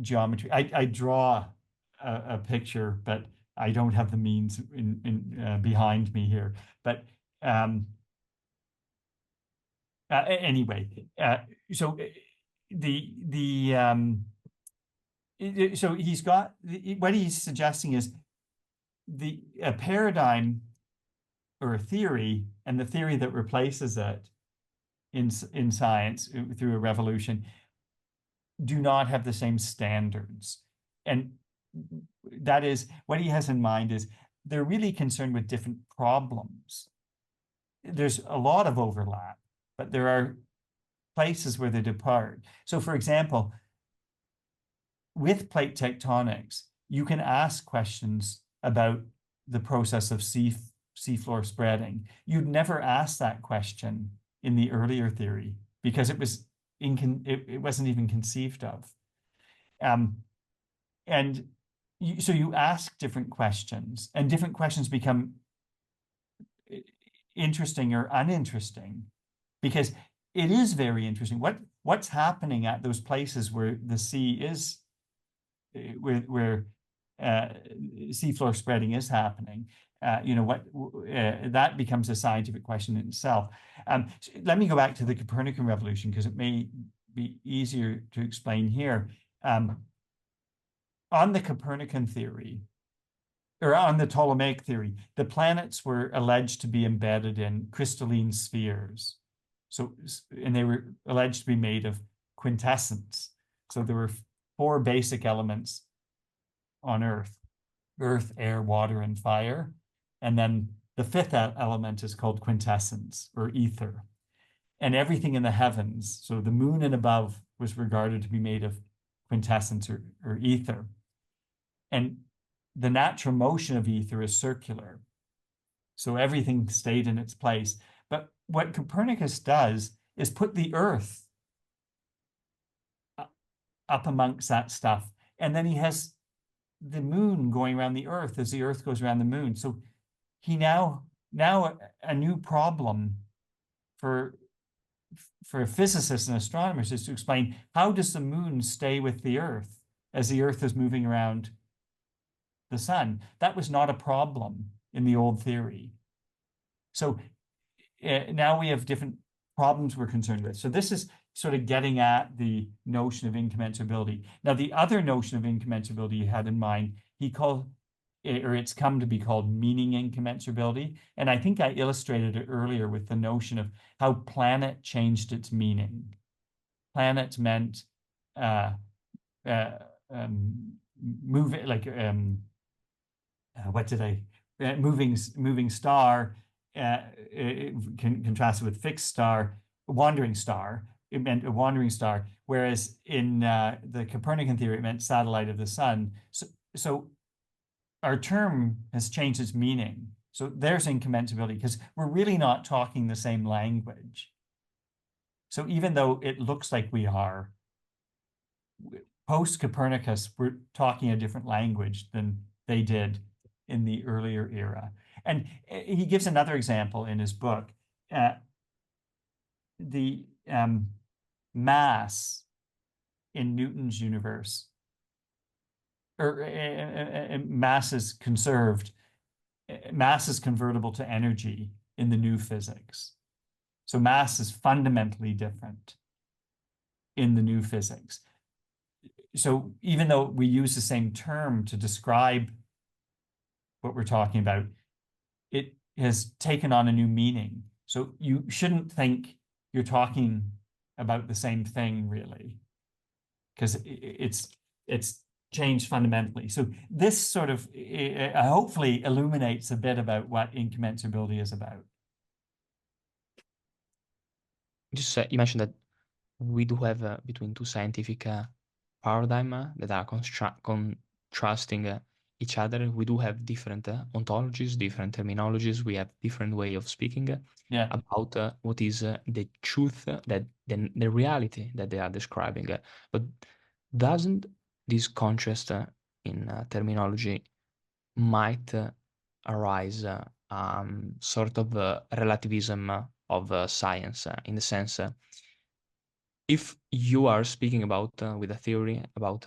geometry. I draw a picture, but I don't have the means behind me here. But anyway, so so he's got what he's suggesting is a paradigm or a theory, and the theory that replaces it in science through a revolution do not have the same standards. And that is what he has in mind is they're really concerned with different problems. There's a lot of overlap, but there are places where they depart. So for example, with plate tectonics, you can ask questions about the process of seafloor spreading. You'd never ask that question in the earlier theory because it wasn't even conceived of. And so you ask different questions, and different questions become interesting or uninteresting, because it is very interesting what's happening at those places where the sea is, where seafloor spreading is happening. That becomes a scientific question in itself. Let me go back to the Copernican revolution, because it may be easier to explain here. On the Copernican theory, or on the Ptolemaic theory, the planets were alleged to be embedded in crystalline spheres. And they were alleged to be made of quintessence. So there were 4 basic elements on Earth: earth, air, water, and fire. And then the 5th element is called quintessence, or ether. And everything in the heavens, so the moon and above, was regarded to be made of quintessence, or ether. And the natural motion of ether is circular. So everything stayed in its place. But what Copernicus does is put the Earth up amongst that stuff. And then he has the moon going around the Earth as the Earth goes around the moon. So he now a new problem for physicists and astronomers is to explain, how does the moon stay with the Earth as the Earth is moving around the sun? That was not a problem in the old theory. So now we have different problems we're concerned with. So this is sort of getting at the notion of incommensurability. Now, the other notion of incommensurability he had in mind, he called, or it's come to be called, meaning incommensurability. And I think I illustrated it earlier with the notion of how planet changed its meaning. Planet meant moving, like moving star, contrasted with fixed star, wandering star. It meant a wandering star, whereas in the Copernican theory, it meant satellite of the sun. So our term has changed its meaning. So there's incommensurability, because we're really not talking the same language. So even though it looks like we are, post-Copernicus, we're talking a different language than they did in the earlier era. And he gives another example in his book. The mass in Newton's universe, or mass is conserved, mass is convertible to energy in the new physics. So mass is fundamentally different in the new physics. So even though we use the same term to describe what we're talking about, it has taken on a new meaning. So you shouldn't think you're talking about the same thing, really, because it's changed fundamentally. So this sort of hopefully illuminates a bit about what incommensurability is about. Just you mentioned that we do have between two scientific paradigms that are contrasting each other. We do have different ontologies, different terminologies. We have different way of speaking about what is the truth, that the reality that they are describing. But doesn't this contrast in terminology might arise sort of relativism of science, in the sense if you are speaking about with a theory about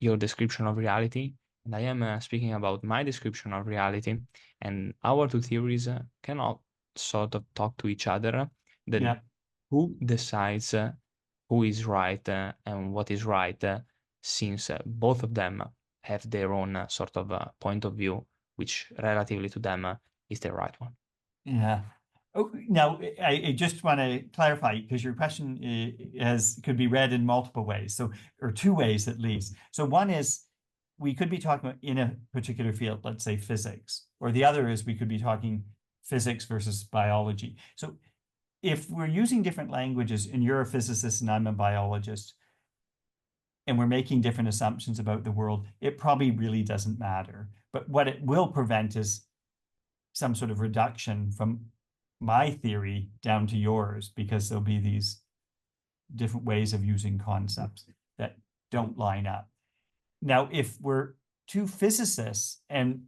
your description of reality, and I am speaking about my description of reality, and our two theories cannot sort of talk to each other, then who decides who is right and what is right, since both of them have their own sort of point of view, which relatively to them is the right one? Yeah. Oh, now, I just want to clarify, because your question could be read in multiple ways, so, or 2 ways at least. So one is, we could be talking about in a particular field, let's say physics, or the other is we could be talking physics versus biology. So if we're using different languages, and you're a physicist and I'm a biologist, and we're making different assumptions about the world, it probably really doesn't matter. But what it will prevent is some sort of reduction from my theory down to yours, because there'll be these different ways of using concepts that don't line up. Now, if we're 2 physicists and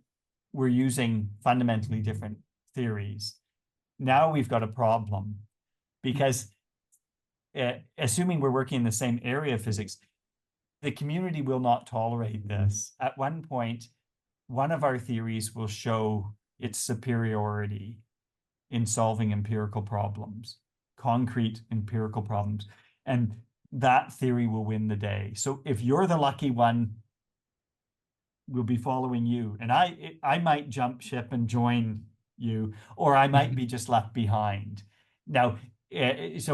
we're using fundamentally different theories, now we've got a problem, because assuming we're working in the same area of physics, the community will not tolerate this. At one point, one of our theories will show its superiority in solving empirical problems, concrete empirical problems. And that theory will win the day. So if you're the lucky one, we'll be following you. And I might jump ship and join you, or I might be just left behind. Now, that's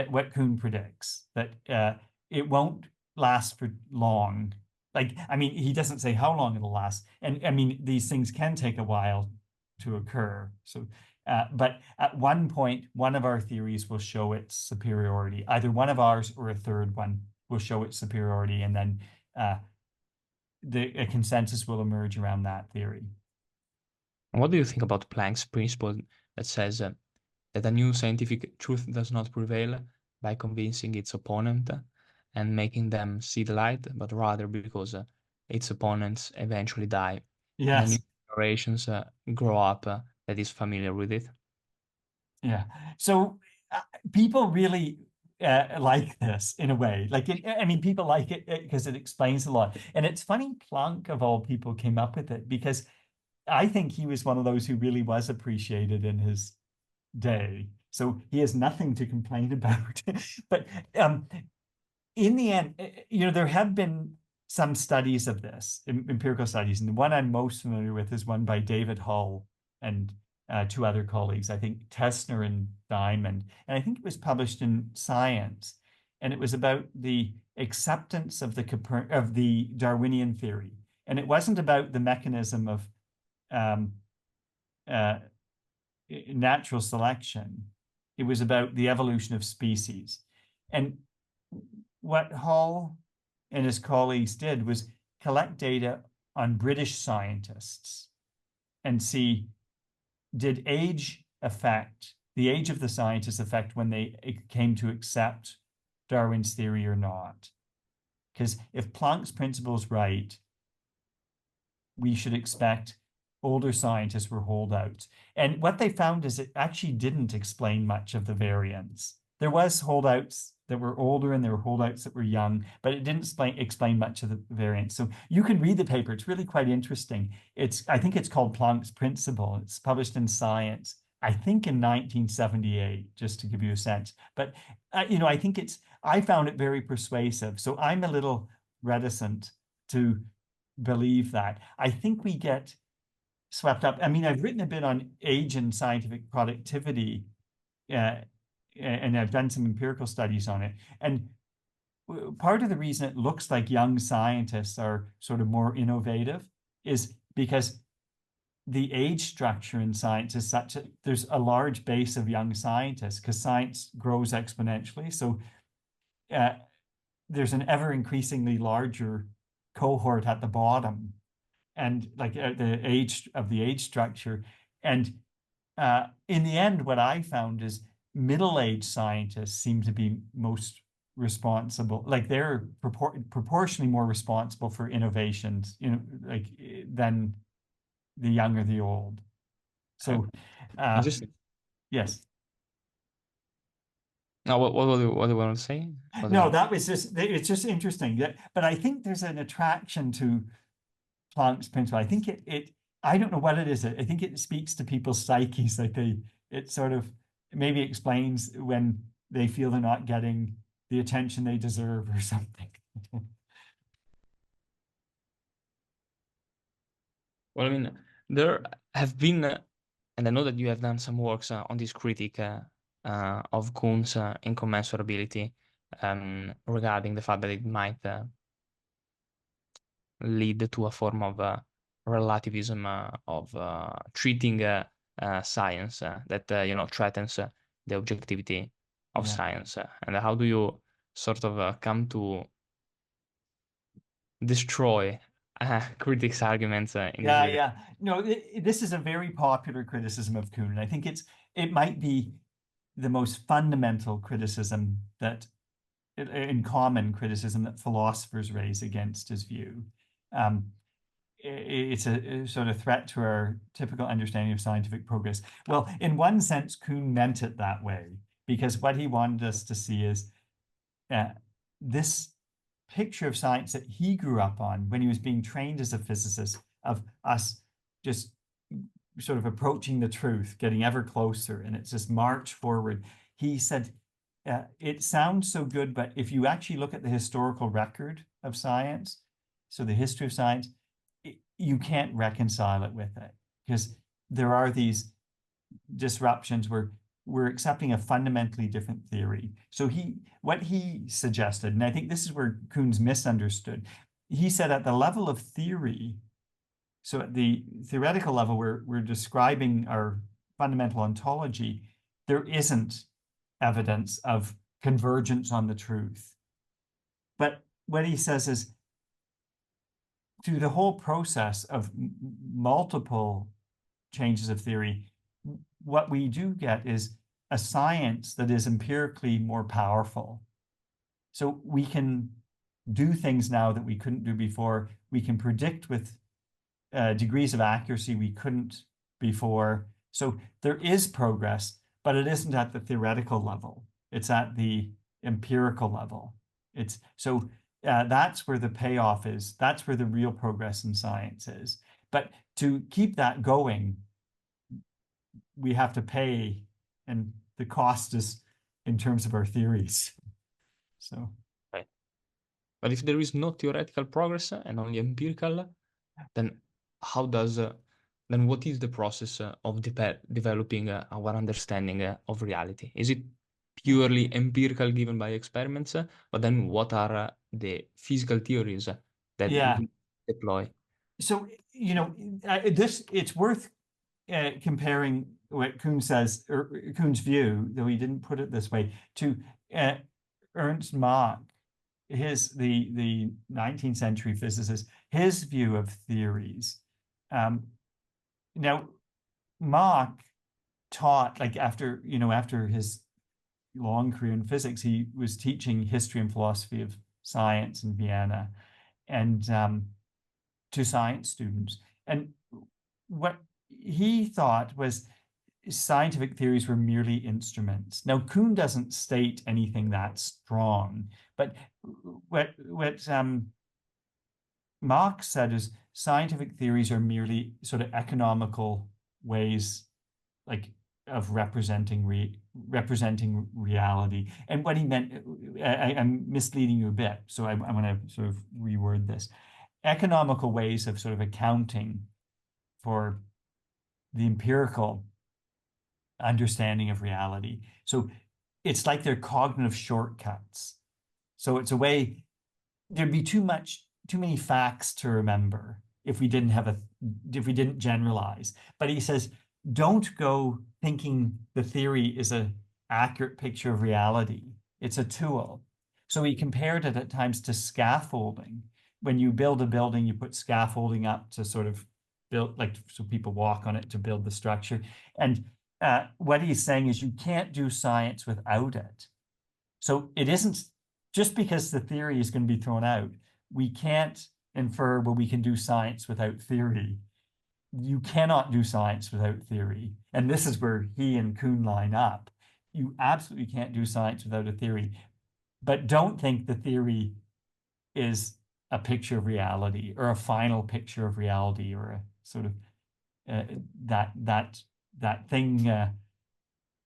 what Kuhn predicts, that it won't last for long. Like, I mean, he doesn't say how long it'll last. And I mean, these things can take a while to occur. So, but at one point, one of our theories will show its superiority. Either one of ours or a third one will show its superiority, and then a consensus will emerge around that theory. And what do you think about Planck's principle that says that a new scientific truth does not prevail by convincing its opponent and making them see the light, but rather because its opponents eventually die, and a new Yes. generations grow up that is familiar with it? Yeah. So people really like this in a way. Like, I mean, people like it because it explains a lot. And it's funny, Planck of all people came up with it, because I think he was one of those who really was appreciated in his day. So he has nothing to complain about. But in the end, there have been some studies of this, empirical studies. And the one I'm most familiar with is one by David Hull and two other colleagues, I think Tessner and Diamond. And I think it was published in Science. And it was about the acceptance of the Darwinian theory. And it wasn't about the mechanism of natural selection. It was about the evolution of species. And what Hall and his colleagues did was collect data on British scientists and see, did age affect, the age of the scientists affect when they came to accept Darwin's theory or not? Because if Planck's principle is right, we should expect older scientists were holdouts. And what they found is it actually didn't explain much of the variance. There was holdouts that were older and there were holdouts that were young, but it didn't explain much of the variance. So you can read the paper. It's really quite interesting. I think it's called Planck's Principle. It's published in Science, I think in 1978, just to give you a sense. But, I think I found it very persuasive. So I'm a little reticent to believe that. I think we get swept up. I mean, I've written a bit on age and scientific productivity, and I've done some empirical studies on it. And part of the reason it looks like young scientists are sort of more innovative is because the age structure in science is such that there's a large base of young scientists, because science grows exponentially. So there's an ever increasingly larger cohort at the bottom, and like the age structure. And in the end, what I found is middle-aged scientists seem to be most responsible. Like they're proportionally more responsible for innovations, like than the young or the old. So, yes. Now, what do you want to say? No, that was it's just interesting. But I think there's an attraction to Planck's principle. I think I don't know what it is. I think it speaks to people's psyches. Like it sort of maybe explains when they feel they're not getting the attention they deserve or something. Well, I mean, there have been, and I know that you have done some works on this critique of Kuhn's incommensurability, regarding the fact that it might lead to a form of relativism of treating science that threatens the objectivity of science. And how do you sort of come to destroy critics' arguments in this regard? Yeah. No, this is a very popular criticism of Kuhn. And I think it might be the most fundamental criticism in common criticism that philosophers raise against his view. It's a sort of threat to our typical understanding of scientific progress. Well, in one sense, Kuhn meant it that way, because what he wanted us to see is this picture of science that he grew up on when he was being trained as a physicist, of us just sort of approaching the truth, getting ever closer, and it's this march forward. He said, it sounds so good, but if you actually look at the historical record of science, so the history of science, you can't reconcile it with it, because there are these disruptions where we're accepting a fundamentally different theory. So what he suggested, and I think this is where Kuhn's misunderstood, he said at the level of theory, so at the theoretical level, we're describing our fundamental ontology, there isn't evidence of convergence on the truth. But what he says is, through the whole process of multiple changes of theory, what we do get is a science that is empirically more powerful. So we can do things now that we couldn't do before. We can predict with degrees of accuracy we couldn't before. So there is progress, but it isn't at the theoretical level. It's at the empirical level. That's where the payoff is. That's where the real progress in science is. But to keep that going, we have to pay, and the cost is in terms of our theories. So, Right. But if there is no theoretical progress and only empirical, then then what is the process of developing our understanding of reality? Is it purely empirical given by experiments? But then what are the physical theories that we deploy? So, it's worth comparing what Kuhn says, or Kuhn's view, though he didn't put it this way, to Ernst Mach, the 19th century physicist, his view of theories. Now, Mach taught, like after his long career in physics, he was teaching history and philosophy of science in Vienna, and to science students. And what he thought was scientific theories were merely instruments. Now, Kuhn doesn't state anything that strong, but what Marx said is scientific theories are merely sort of economical ways, like, of representing reality. And what he meant, I'm misleading you a bit, so I want to sort of reword this. Economical ways of sort of accounting for the empirical understanding of reality. So it's like they're cognitive shortcuts. So it's a way, there'd be too many facts to remember if we didn't generalize. But he says, don't go thinking the theory is an accurate picture of reality. It's a tool. So he compared it at times to scaffolding. When you build a building, you put scaffolding up to sort of build, like, so people walk on it to build the structure. And what he's saying is you can't do science without it. So it isn't just because the theory is going to be thrown out, we can't infer, well, we can do science without theory. You cannot do science without theory. And this is where he and Kuhn line up. You absolutely can't do science without a theory. But don't think the theory is a picture of reality or a final picture of reality, or a sort of that thing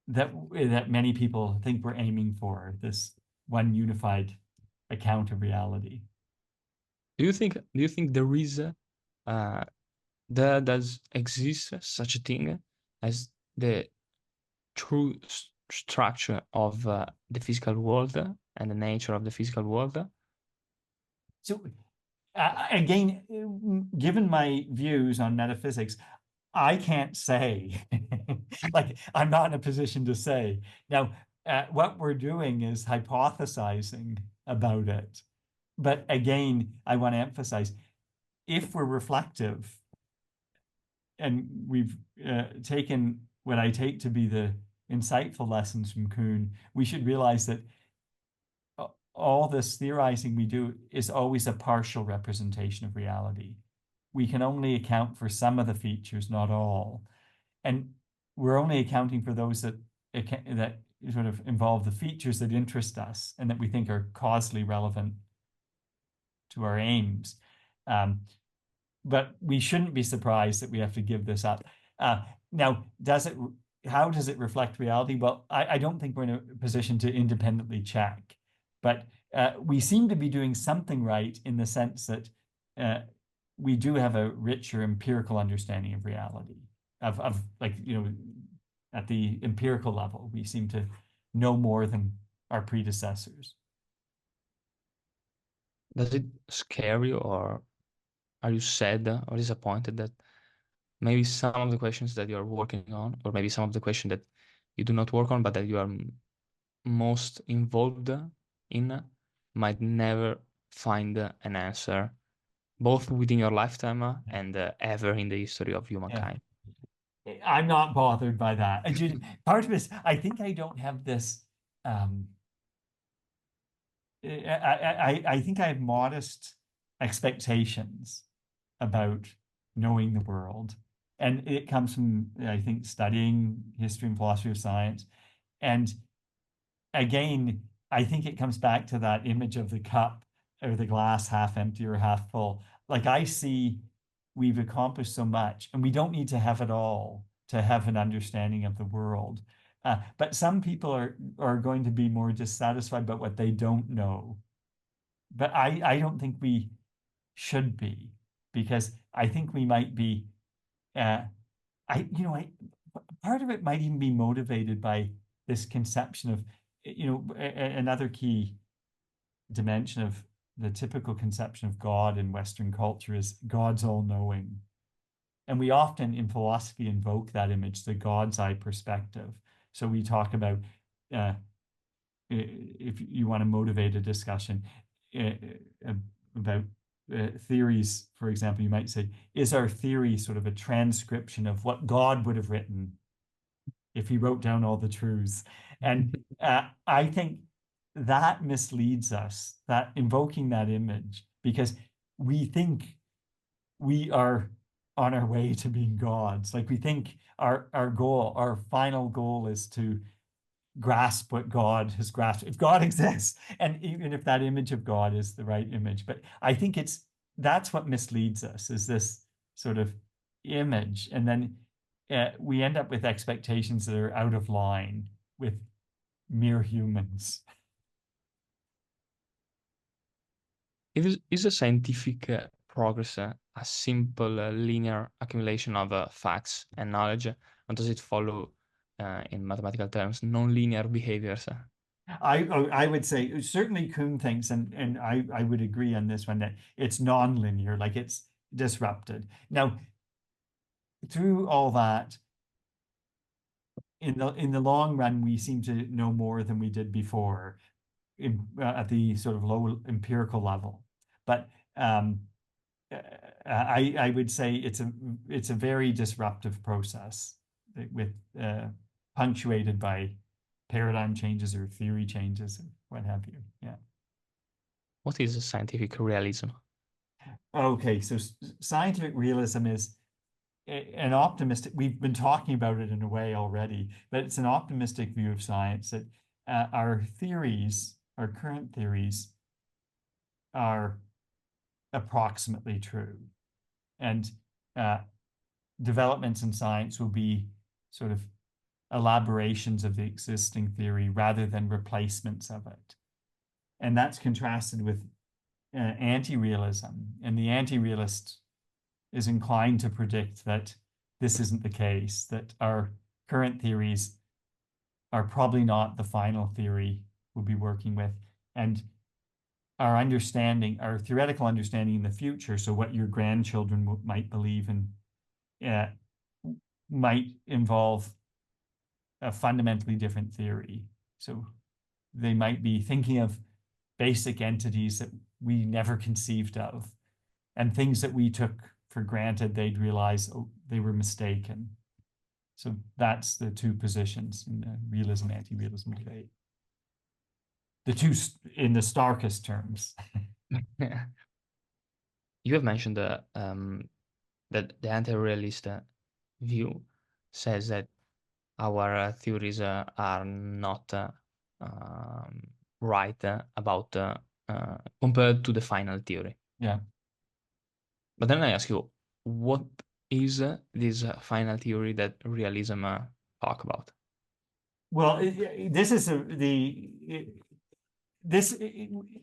that many people think we're aiming for, this one unified account of reality. Do you think there is there does exist such a thing as the true structure of the physical world and the nature of the physical world? So again, given my views on metaphysics, I can't say. Like, I'm not in a position to say. Now, what we're doing is hypothesizing about it. But again, I want to emphasize, if we're reflective and we've taken what I take to be the insightful lessons from Kuhn, we should realize that all this theorizing we do is always a partial representation of reality. We can only account for some of the features, not all. And we're only accounting for those that sort of involve the features that interest us and that we think are causally relevant to our aims. But we shouldn't be surprised that we have to give this up. Now, how does it reflect reality? Well, I don't think we're in a position to independently check, but we seem to be doing something right in the sense that we do have a richer empirical understanding of reality, of like, at the empirical level, we seem to know more than our predecessors. Does it scare you, or are you sad or disappointed that maybe some of the questions that you're working on, or maybe some of the questions that you do not work on, but that you are most involved in, might never find an answer, both within your lifetime and ever in the history of Yeah. humankind? I'm not bothered by that. Part of it is, I think I don't have this. I think I have modest expectations about knowing the world, and it comes from, I think, studying history and philosophy of science. And again, I think it comes back to that image of the cup or the glass half empty or half full. Like, I see we've accomplished so much, and we don't need to have it all to have an understanding of the world. But some people are going to be more dissatisfied about what they don't know. But I don't think we should be, because I think we might be part of it might even be motivated by this conception of, another key dimension of the typical conception of God in Western culture is God's all-knowing. And we often in philosophy invoke that image, the God's eye perspective. So we talk about, if you want to motivate a discussion about theories, for example, you might say, is our theory sort of a transcription of what God would have written if he wrote down all the truths? And I think that misleads us, that invoking that image, because we think we are on our way to being gods. Like, we think our final goal is to grasp what God has grasped, if God exists, and even if that image of God is the right image. But I think that's what misleads us, is this sort of image, and then we end up with expectations that are out of line with mere humans. Is a scientific progress a simple linear accumulation of facts and knowledge, or does it follow, in mathematical terms, non-linear behaviors? I would say certainly Kuhn thinks, and I would agree on this one, that it's non-linear, like it's disrupted. Now, through all that, in the long run, we seem to know more than we did before, at the sort of low empirical level. But I would say it's a very disruptive process, with punctuated by paradigm changes or theory changes or what have you. Yeah. What is scientific realism? Okay, so scientific realism is an optimistic, we've been talking about it in a way already, but it's an optimistic view of science that our current theories are approximately true. And developments in science will be sort of elaborations of the existing theory rather than replacements of it. And that's contrasted with anti-realism. And the anti-realist is inclined to predict that this isn't the case, that our current theories are probably not the final theory we'll be working with. And our theoretical understanding in the future, so what your grandchildren might believe in, might involve a fundamentally different theory. So they might be thinking of basic entities that we never conceived of, and things that we took for granted, they'd realize, oh, they were mistaken. So that's the two positions in the realism, anti-realism debate. The two in the starkest terms. You have mentioned that the anti-realist view says that our theories are not right about compared to the final theory. Yeah. But then I ask you, what is this final theory that realism talk about? Well, this is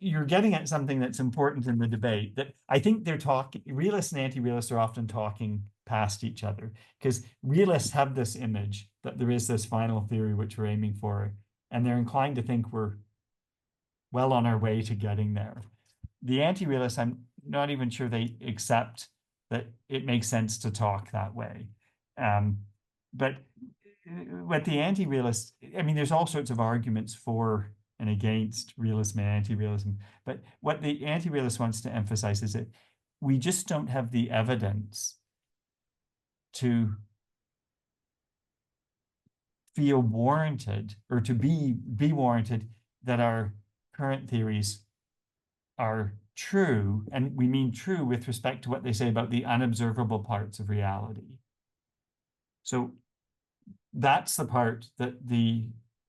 you're getting at something that's important in the debate, that I think they're talking, realists and anti-realists are often talking past each other, because realists have this image that there is this final theory which we're aiming for, and they're inclined to think we're well on our way to getting there. The anti-realists, I'm not even sure they accept that it makes sense to talk that way. But what the anti-realists, I mean, there's all sorts of arguments for and against realism and anti-realism. But what the anti-realist wants to emphasize is that we just don't have the evidence to feel warranted, or to be warranted, that our current theories are true, and we mean true with respect to what they say about the unobservable parts of reality. So that's the part that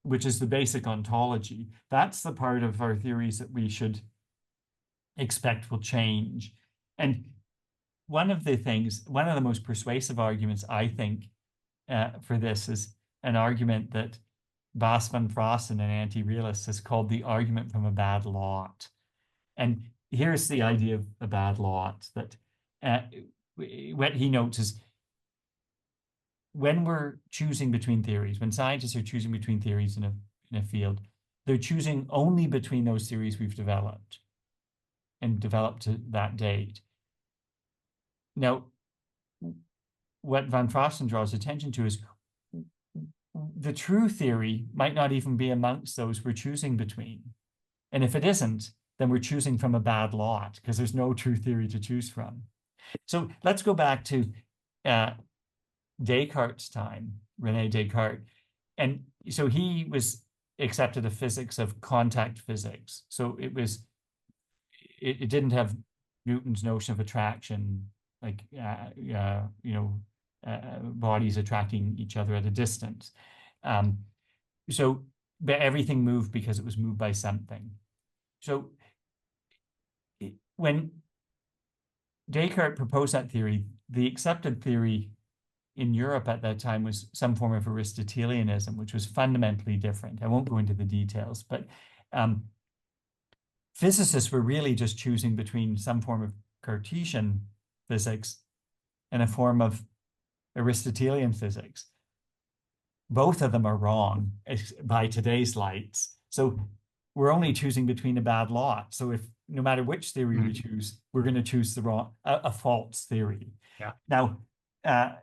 which is the basic ontology. That's the part of our theories that we should expect will change. And one of the most persuasive arguments, I think, for this is an argument that Bas van Frossen, an anti-realist, has called the argument from a bad lot. And here's the idea of a bad lot, that what he notes is, when we're choosing between theories, when scientists are choosing between theories in a field, they're choosing only between those theories we've developed and developed to that date. Now, what Van Frosten draws attention to is the true theory might not even be amongst those we're choosing between. And if it isn't, then we're choosing from a bad lot, because there's no true theory to choose from. So let's go back to Descartes' time, René Descartes. And so he was accepted a physics of contact physics. So it didn't have Newton's notion of attraction, like bodies attracting each other at a distance. But everything moved because it was moved by something. So when Descartes proposed that theory, the accepted theory in Europe at that time was some form of Aristotelianism, which was fundamentally different. I won't go into the details, but physicists were really just choosing between some form of Cartesian physics and a form of Aristotelian physics. Both of them are wrong by today's lights. So we're only choosing between a bad lot. So if no matter which theory we choose, we're going to choose a false theory. Yeah. Now,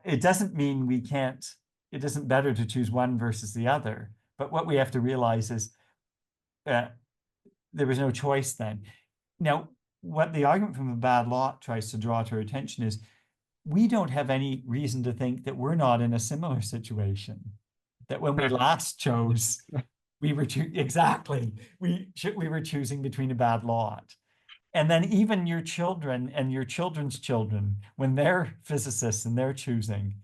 it doesn't mean it isn't better to choose one versus the other. But what we have to realize is there was no choice then. Now, what the argument from a bad lot tries to draw to our attention is, we don't have any reason to think that we're not in a similar situation. That when we last chose, we were choosing between a bad lot. And then even your children and your children's children, when they're physicists and they're choosing,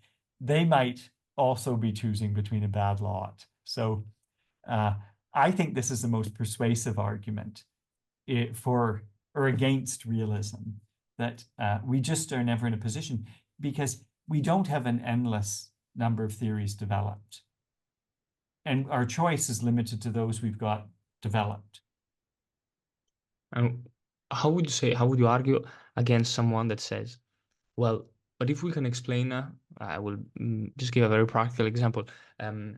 they might also be choosing between a bad lot. So I think this is the most persuasive argument for or against realism, that we just are never in a position, because we don't have an endless number of theories developed. And our choice is limited to those we've got developed. And how would you argue against someone that says, well, but if we can explain, I will just give a very practical example.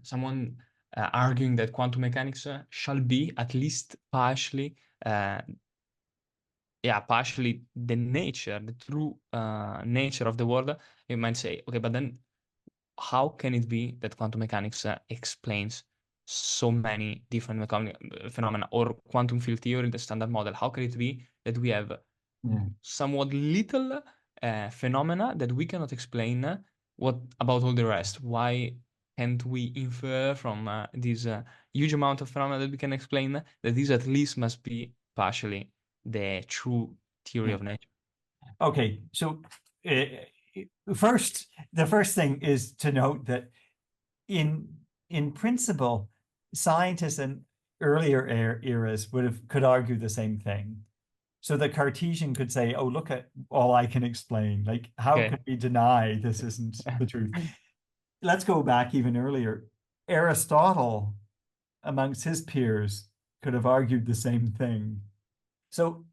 Someone arguing that quantum mechanics shall be at least partially the true nature of the world. You might say, okay, but then how can it be that quantum mechanics explains so many different phenomena, or quantum field theory, the standard model? How can it be that we have somewhat little phenomena that we cannot explain? What about all the rest? Why can't we infer from this huge amount of phenomena that we can explain that these at least must be partially the true theory of nature? Okay, so the first thing is to note that in in principle, scientists in earlier eras could argue the same thing. So the Cartesian could say, oh, look at all I can explain. Like, how Okay. could we deny this isn't the truth? Let's go back even earlier. Aristotle, amongst his peers, could have argued the same thing. So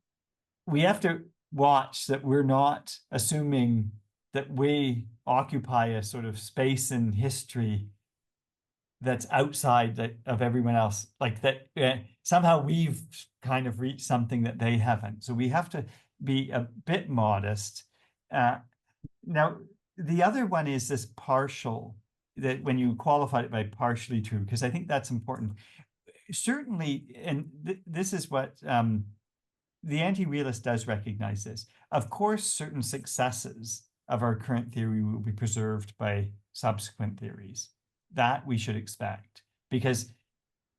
we have to watch that we're not assuming that we occupy a sort of space in history that's outside of everyone else, like that somehow we've kind of reached something that they haven't. So we have to be a bit modest. Now, the other one is this partial, that when you qualify it by partially true, because I think that's important. Certainly, and this is what the anti-realist does recognize this. Of course, certain successes of our current theory will be preserved by subsequent theories. That we should expect, because,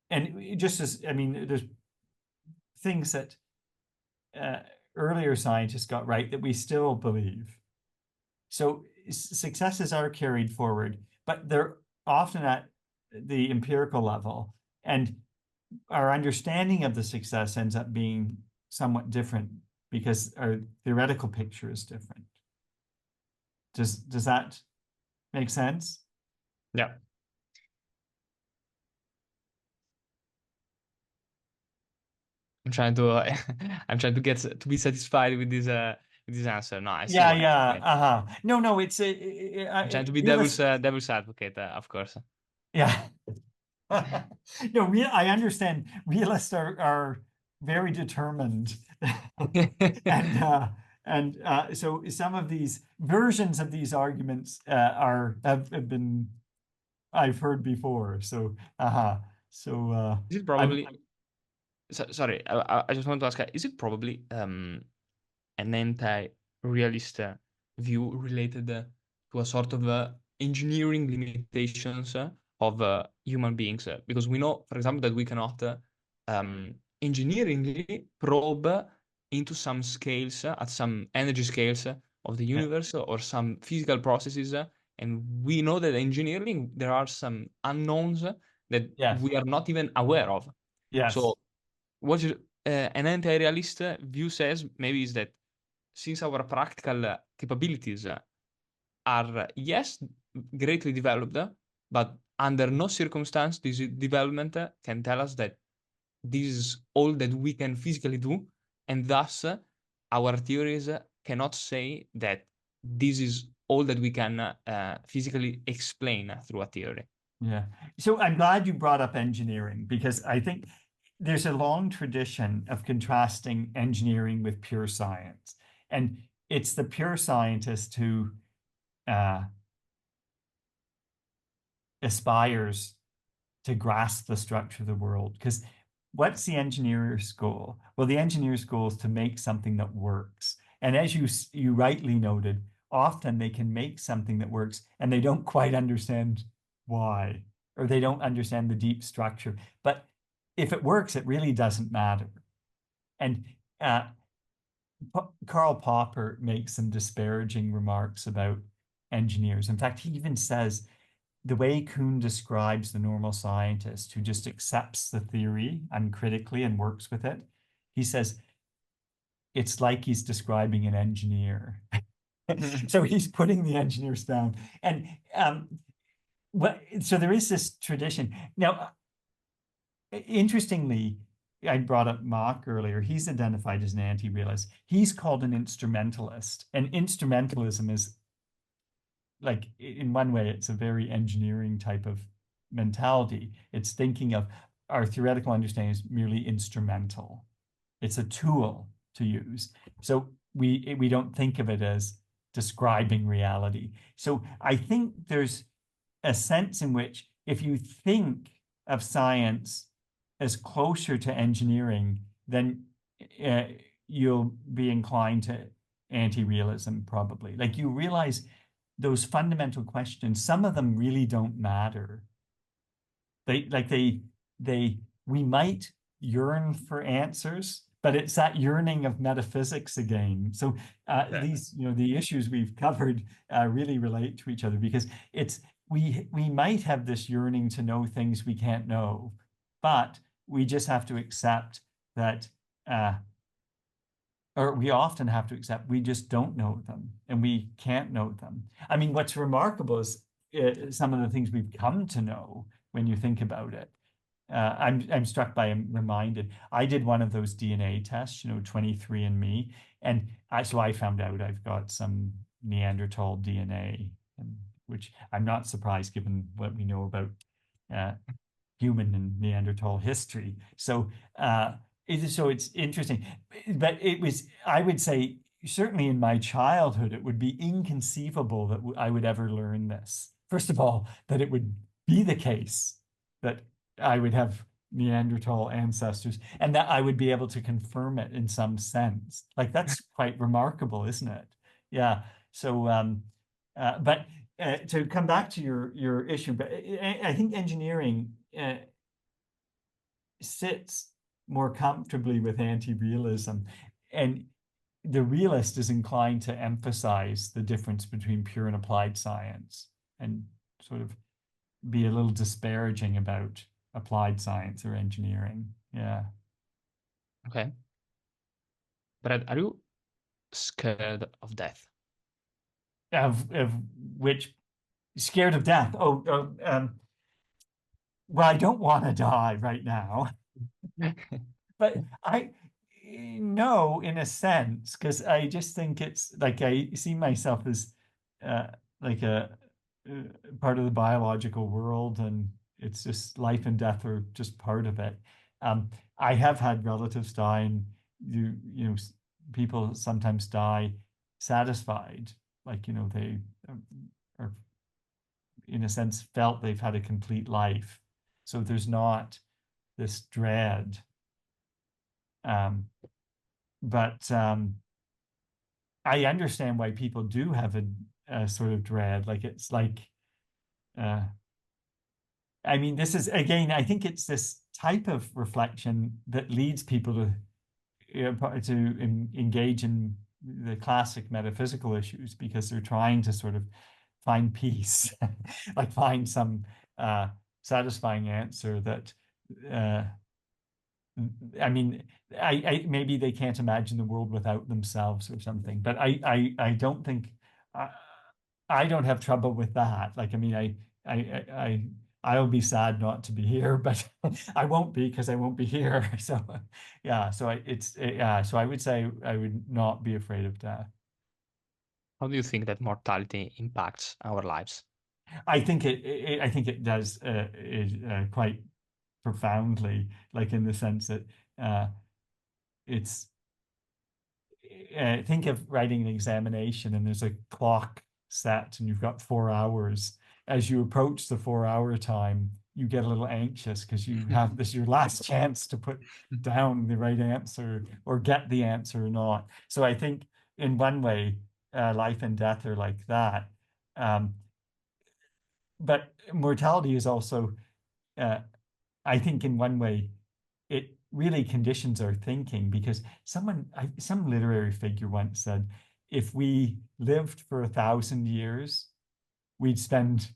and just as, I mean, there's things that earlier scientists got right that we still believe. So successes are carried forward, but they're often at the empirical level, and our understanding of the success ends up being somewhat different because our theoretical picture is different. Does that make sense? Yeah. I'm trying to I'm trying to get to be satisfied with this answer. No, I see Yeah, why. yeah. Okay. No, it's I'm trying to be realist. devil's advocate, of course. Yeah. No, I understand realists are very determined. And so some of these versions of these arguments have been I've heard before. So Is it I'm probably sorry, I just want to ask, is it probably an anti-realist view related to a sort of engineering limitations of human beings? Because we know, for example, that we cannot engineeringly probe into some scales, at some energy scales of the yeah, universe or some physical processes. And we know that engineering, there are some unknowns that yes, we are not even aware of. yes, So what an anti-realist view says maybe is that since our practical capabilities are, yes, greatly developed, but under no circumstance this development can tell us that this is all that we can physically do, and thus our theories cannot say that this is all that we can physically explain through a theory. yeah. So I'm glad you brought up engineering, because I think there's a long tradition of contrasting engineering with pure science. And it's the pure scientist who uh, aspires to grasp the structure of the world. Because what's the engineer's goal? Well, the engineer's goal is to make something that works. And as you rightly noted, often they can make something that works and they don't quite understand why, or they don't understand the deep structure. But if it works, it really doesn't matter. And Karl Popper makes some disparaging remarks about engineers. In fact, he even says the way Kuhn describes the normal scientist who just accepts the theory uncritically and works with it, he says it's like he's describing an engineer. So he's putting the engineers down. And so there is this tradition. Now, interestingly, I brought up Mach earlier. He's identified as an anti-realist. He's called an instrumentalist. And instrumentalism is, like, in one way, it's a very engineering type of mentality. It's thinking of our theoretical understanding as merely instrumental. It's a tool to use. So we don't think of it as describing reality. So I think there's a sense in which if you think of science as closer to engineering, then you'll be inclined to anti-realism probably. Like, you realize those fundamental questions, some of them really don't matter. We might yearn for answers, but it's that yearning of metaphysics again. So Yeah. the issues we've covered really relate to each other, because we might have this yearning to know things we can't know, but we just have to accept that, or we often have to accept we just don't know them and we can't know them. I mean, what's remarkable is some of the things we've come to know when you think about it. I'm struck by, I'm reminded, I did one of those DNA tests, 23andMe, and so I found out I've got some Neanderthal DNA, which I'm not surprised given what we know about human and Neanderthal history. So it's interesting, but I would say, certainly in my childhood, it would be inconceivable that I would ever learn this. First of all, that it would be the case that I would have Neanderthal ancestors and that I would be able to confirm it in some sense. Like, that's quite remarkable, isn't it? Yeah. So, but to come back to your issue, but I think engineering sits more comfortably with anti-realism, and the realist is inclined to emphasize the difference between pure and applied science and sort of be a little disparaging about applied science or engineering. Yeah. Okay. But are you scared of death? Of which, scared of death? Well, I don't want to die right now, but I no, in a sense, because I just think it's like I see myself as uh, like a part of the biological world, and it's just life and death are just part of it. I have had relatives die, and people sometimes die satisfied, like they are in a sense felt they've had a complete life, so there's not this dread. But I understand why people do have a sort of dread. Like, it's like, I mean, this is, again, I think it's this type of reflection that leads people to engage in the classic metaphysical issues, because they're trying to sort of find peace, like find some satisfying answer that, I mean, maybe they can't imagine the world without themselves or something, but I don't think I don't have trouble with that. Like, I mean, I'll be sad not to be here, but I won't be, because I won't be here. So yeah, so so I would say I would not be afraid of death. How do you think that mortality impacts our lives? I think it does quite profoundly, like in the sense that it's think of writing an examination and there's a clock set and you've got 4 hours. As you approach the 4 hour time, you get a little anxious because you have this your last chance to put down the right answer or get the answer or not. So I think in one way, life and death are like that. But mortality is also, I think, in one way, it really conditions our thinking, because some literary figure once said, if we lived for 1,000 years, we'd spend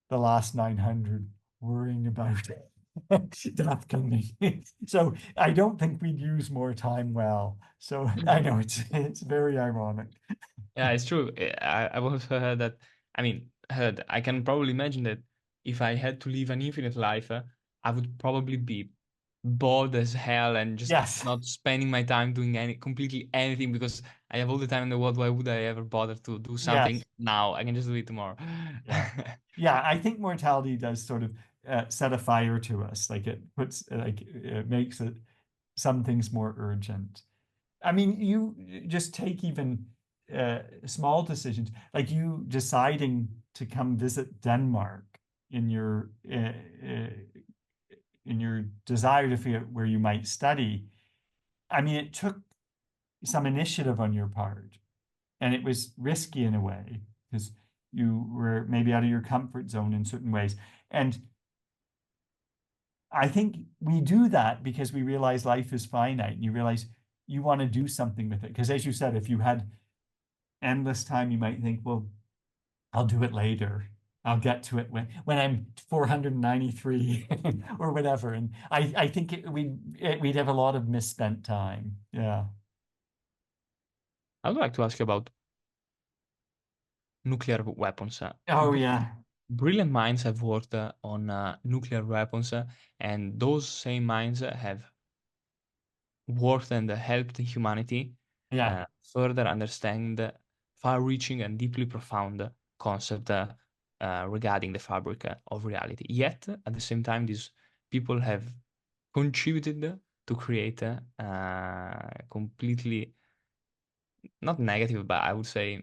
the last 900 worrying about death coming. So I don't think we'd use more time well. So I know it's very ironic. Yeah, it's true. I've also heard that. I mean, heard. I can probably imagine that if I had to live an infinite life, I would probably be bored as hell and just Yes. not spending my time doing completely anything, because I have all the time in the world. Why would I ever bother to do something Yes. now? I can just do it tomorrow. Yeah. Yeah, I think mortality does sort of set a fire to us. Like, it puts, like, it makes it some things more urgent. I mean, you just take even small decisions, like you deciding to come visit Denmark in your desire to figure out where you might study. I mean, it took some initiative on your part, and it was risky in a way, because you were maybe out of your comfort zone in certain ways. And I think we do that because we realize life is finite, and you realize you want to do something with it. Because, as you said, if you had endless time, you might think, well, I'll do it later. I'll get to it when I'm 493 or whatever. And I think we'd have a lot of misspent time. Yeah. I would like to ask you about nuclear weapons. Oh yeah. Brilliant minds have worked on nuclear weapons, and those same minds have worked and helped humanity Yeah. further understand the far-reaching and deeply profound concept regarding the fabric of reality. Yet, at the same time, these people have contributed to create completely not negative, but I would say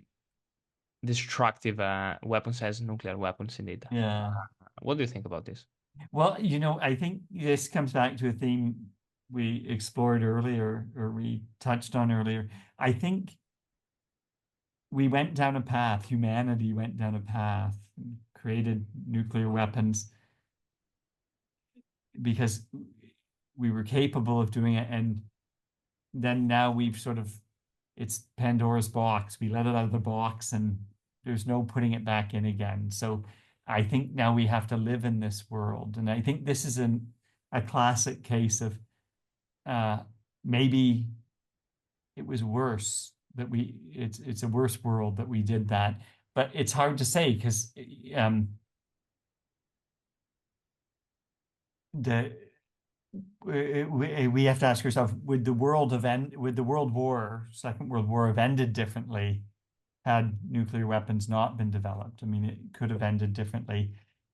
destructive weapons as nuclear weapons indeed. Yeah. What do you think about this? Well, I think this comes back to a theme we explored earlier or we touched on earlier. I think we went down a path, humanity went down a path, created nuclear weapons because we were capable of doing it. And then now we've sort of, it's Pandora's box. We let it out of the box and there's no putting it back in again. So I think now we have to live in this world. And I think this is a classic case of maybe it was worse that it's a worse world that we did that. But it's hard to say because the we have to ask ourselves, would the World War, Second World War, have ended differently had nuclear weapons not been developed? I mean, it could have ended differently.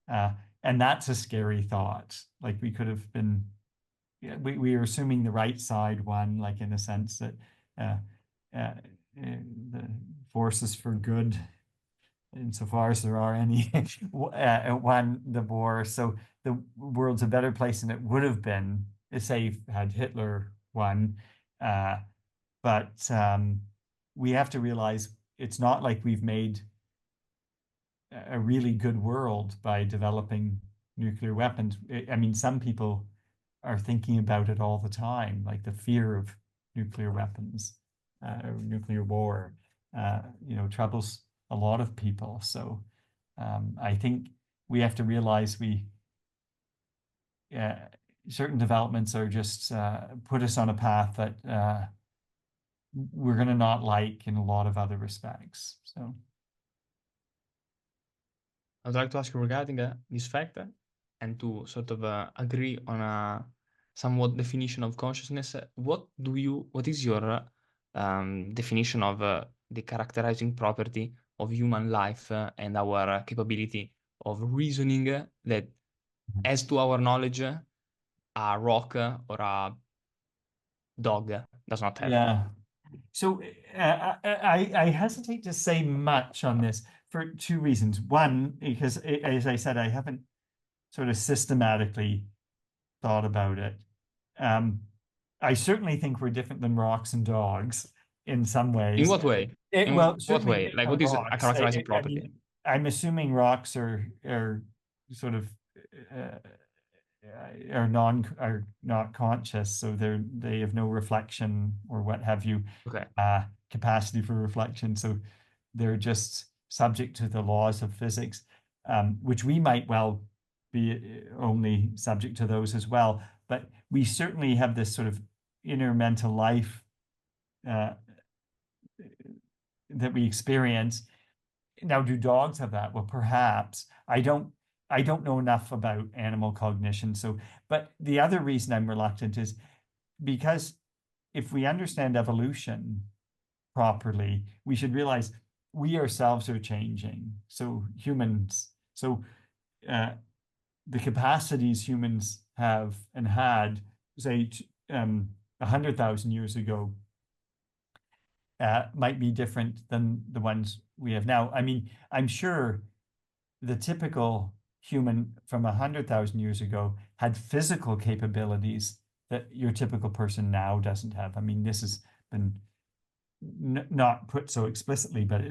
And that's a scary thought. Like we could have been, we are assuming the right side won, like in a sense that uh, the forces for good, insofar as there are any, won the war. So the world's a better place than it would have been, say, had Hitler won. But we have to realize it's not like we've made a really good world by developing nuclear weapons. I mean, some people are thinking about it all the time, like the fear of nuclear weapons, or nuclear war, troubles a lot of people. So I think we have to realize uh, certain developments are just put us on a path that we're going to not like in a lot of other respects. So I'd like to ask you regarding this fact and to sort of agree on a somewhat definition of consciousness. What is your definition of the characterizing property of human life and our capability of reasoning that, as to our knowledge, a rock or a dog does not have? yeah. So I hesitate to say much on this for two reasons. One, because as I said, I haven't sort of systematically thought about it. I certainly think we're different than rocks and dogs in some In ways. what way? Well, In what certainly way? Like, what is a rocks. characterizing I property? mean, I'm assuming rocks are sort of uh, are not conscious, so they have no reflection or what have you, Okay. capacity for reflection. So they're just subject to the laws of physics, which we might well be only subject to those as well. But we certainly have this sort of inner mental life uh, that we experience. Now, do dogs have that? Well, perhaps. I don't know enough about animal cognition. So, but the other reason I'm reluctant is because if we understand evolution properly, we should realize we ourselves are changing. So humans, so the capacities humans have and had, say, 100,000 years ago, might be different than the ones we have now. I mean, I'm sure the typical human from 100,000 years ago had physical capabilities that your typical person now doesn't have. I mean, this has been not put so explicitly, but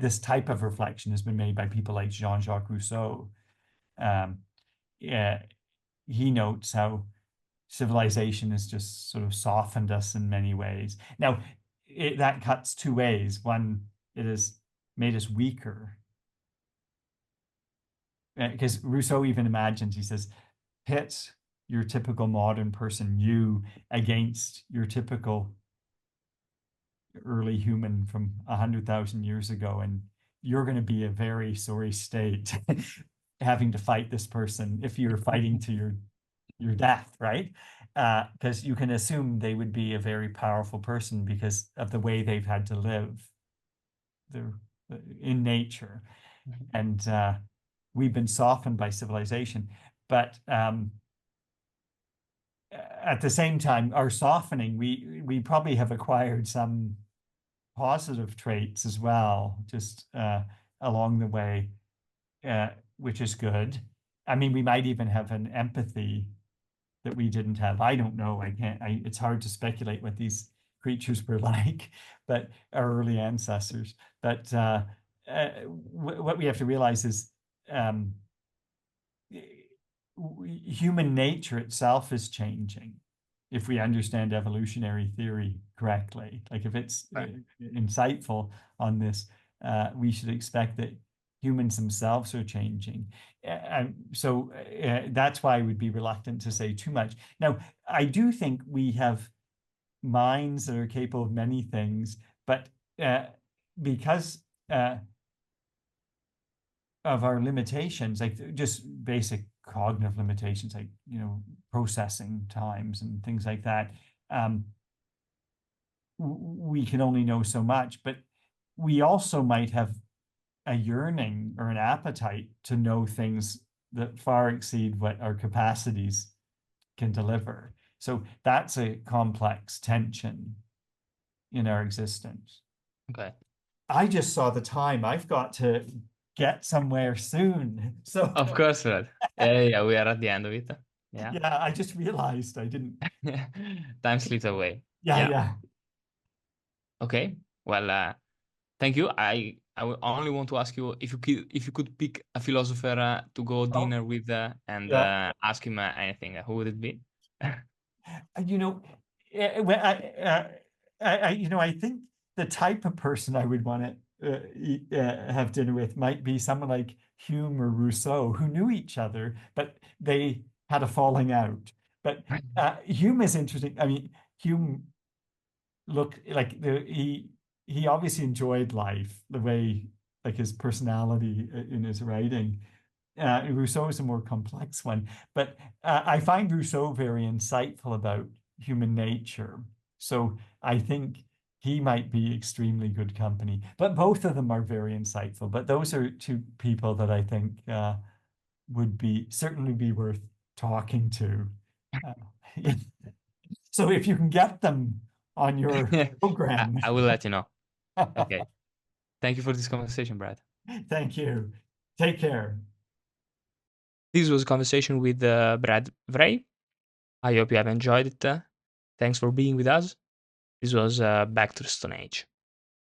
this type of reflection has been made by people like Jean-Jacques Rousseau. Yeah, he notes how civilization has just sort of softened us in many ways. Now, that cuts two ways. One, it has made us weaker. because Rousseau even imagines, he says, pit your typical modern person, you, against your typical early human from 100,000 years ago, and you're going to be a very sorry state having to fight this person if you're fighting to your death, right? Because you can assume they would be a very powerful person because of the way they've had to live. They're in nature, and we've been softened by civilization. But at the same time, our softening, we probably have acquired some positive traits as well, just along the way, which is good. I mean, we might even have an empathy that we didn't have. I don't know. It's hard to speculate what these creatures were like, but our early ancestors. But what we have to realize is human nature itself is changing if we understand evolutionary theory correctly. Like if it's insightful on this, we should expect that humans themselves are changing. So that's why I would be reluctant to say too much. Now, I do think we have minds that are capable of many things, but because of our limitations, like just basic cognitive limitations, like, processing times and things like that, we can only know so much. But we also might have a yearning or an appetite to know things that far exceed what our capacities can deliver. So that's a complex tension in our existence. Okay. I just saw the time. I've got to get somewhere soon. So Of course, Brad. Yeah, we are at the end of it. Yeah. yeah, I just realized I didn't. Time slipped away. Yeah, Yeah. yeah. Okay. Well, thank you. I only want to ask you if you could pick a philosopher to go Oh, dinner with and yeah. ask him anything. Who would it be? You know, I think the type of person I would want to have dinner with might be someone like Hume or Rousseau, who knew each other, but they had a falling out. But Hume is interesting. I mean, Hume looked like he obviously enjoyed life, the way, like, his personality in his writing. Rousseau is a more complex one, but I find Rousseau very insightful about human nature. So I think he might be extremely good company. But both of them are very insightful. But those are two people that I think would certainly be worth talking to. So if you can get them on your program. I will let you know. Okay. Thank you for this conversation, Brad. Thank you. Take care. This was a conversation with Brad Wray. I hope you have enjoyed it. Thanks for being with us. This was Back to the Stone Age.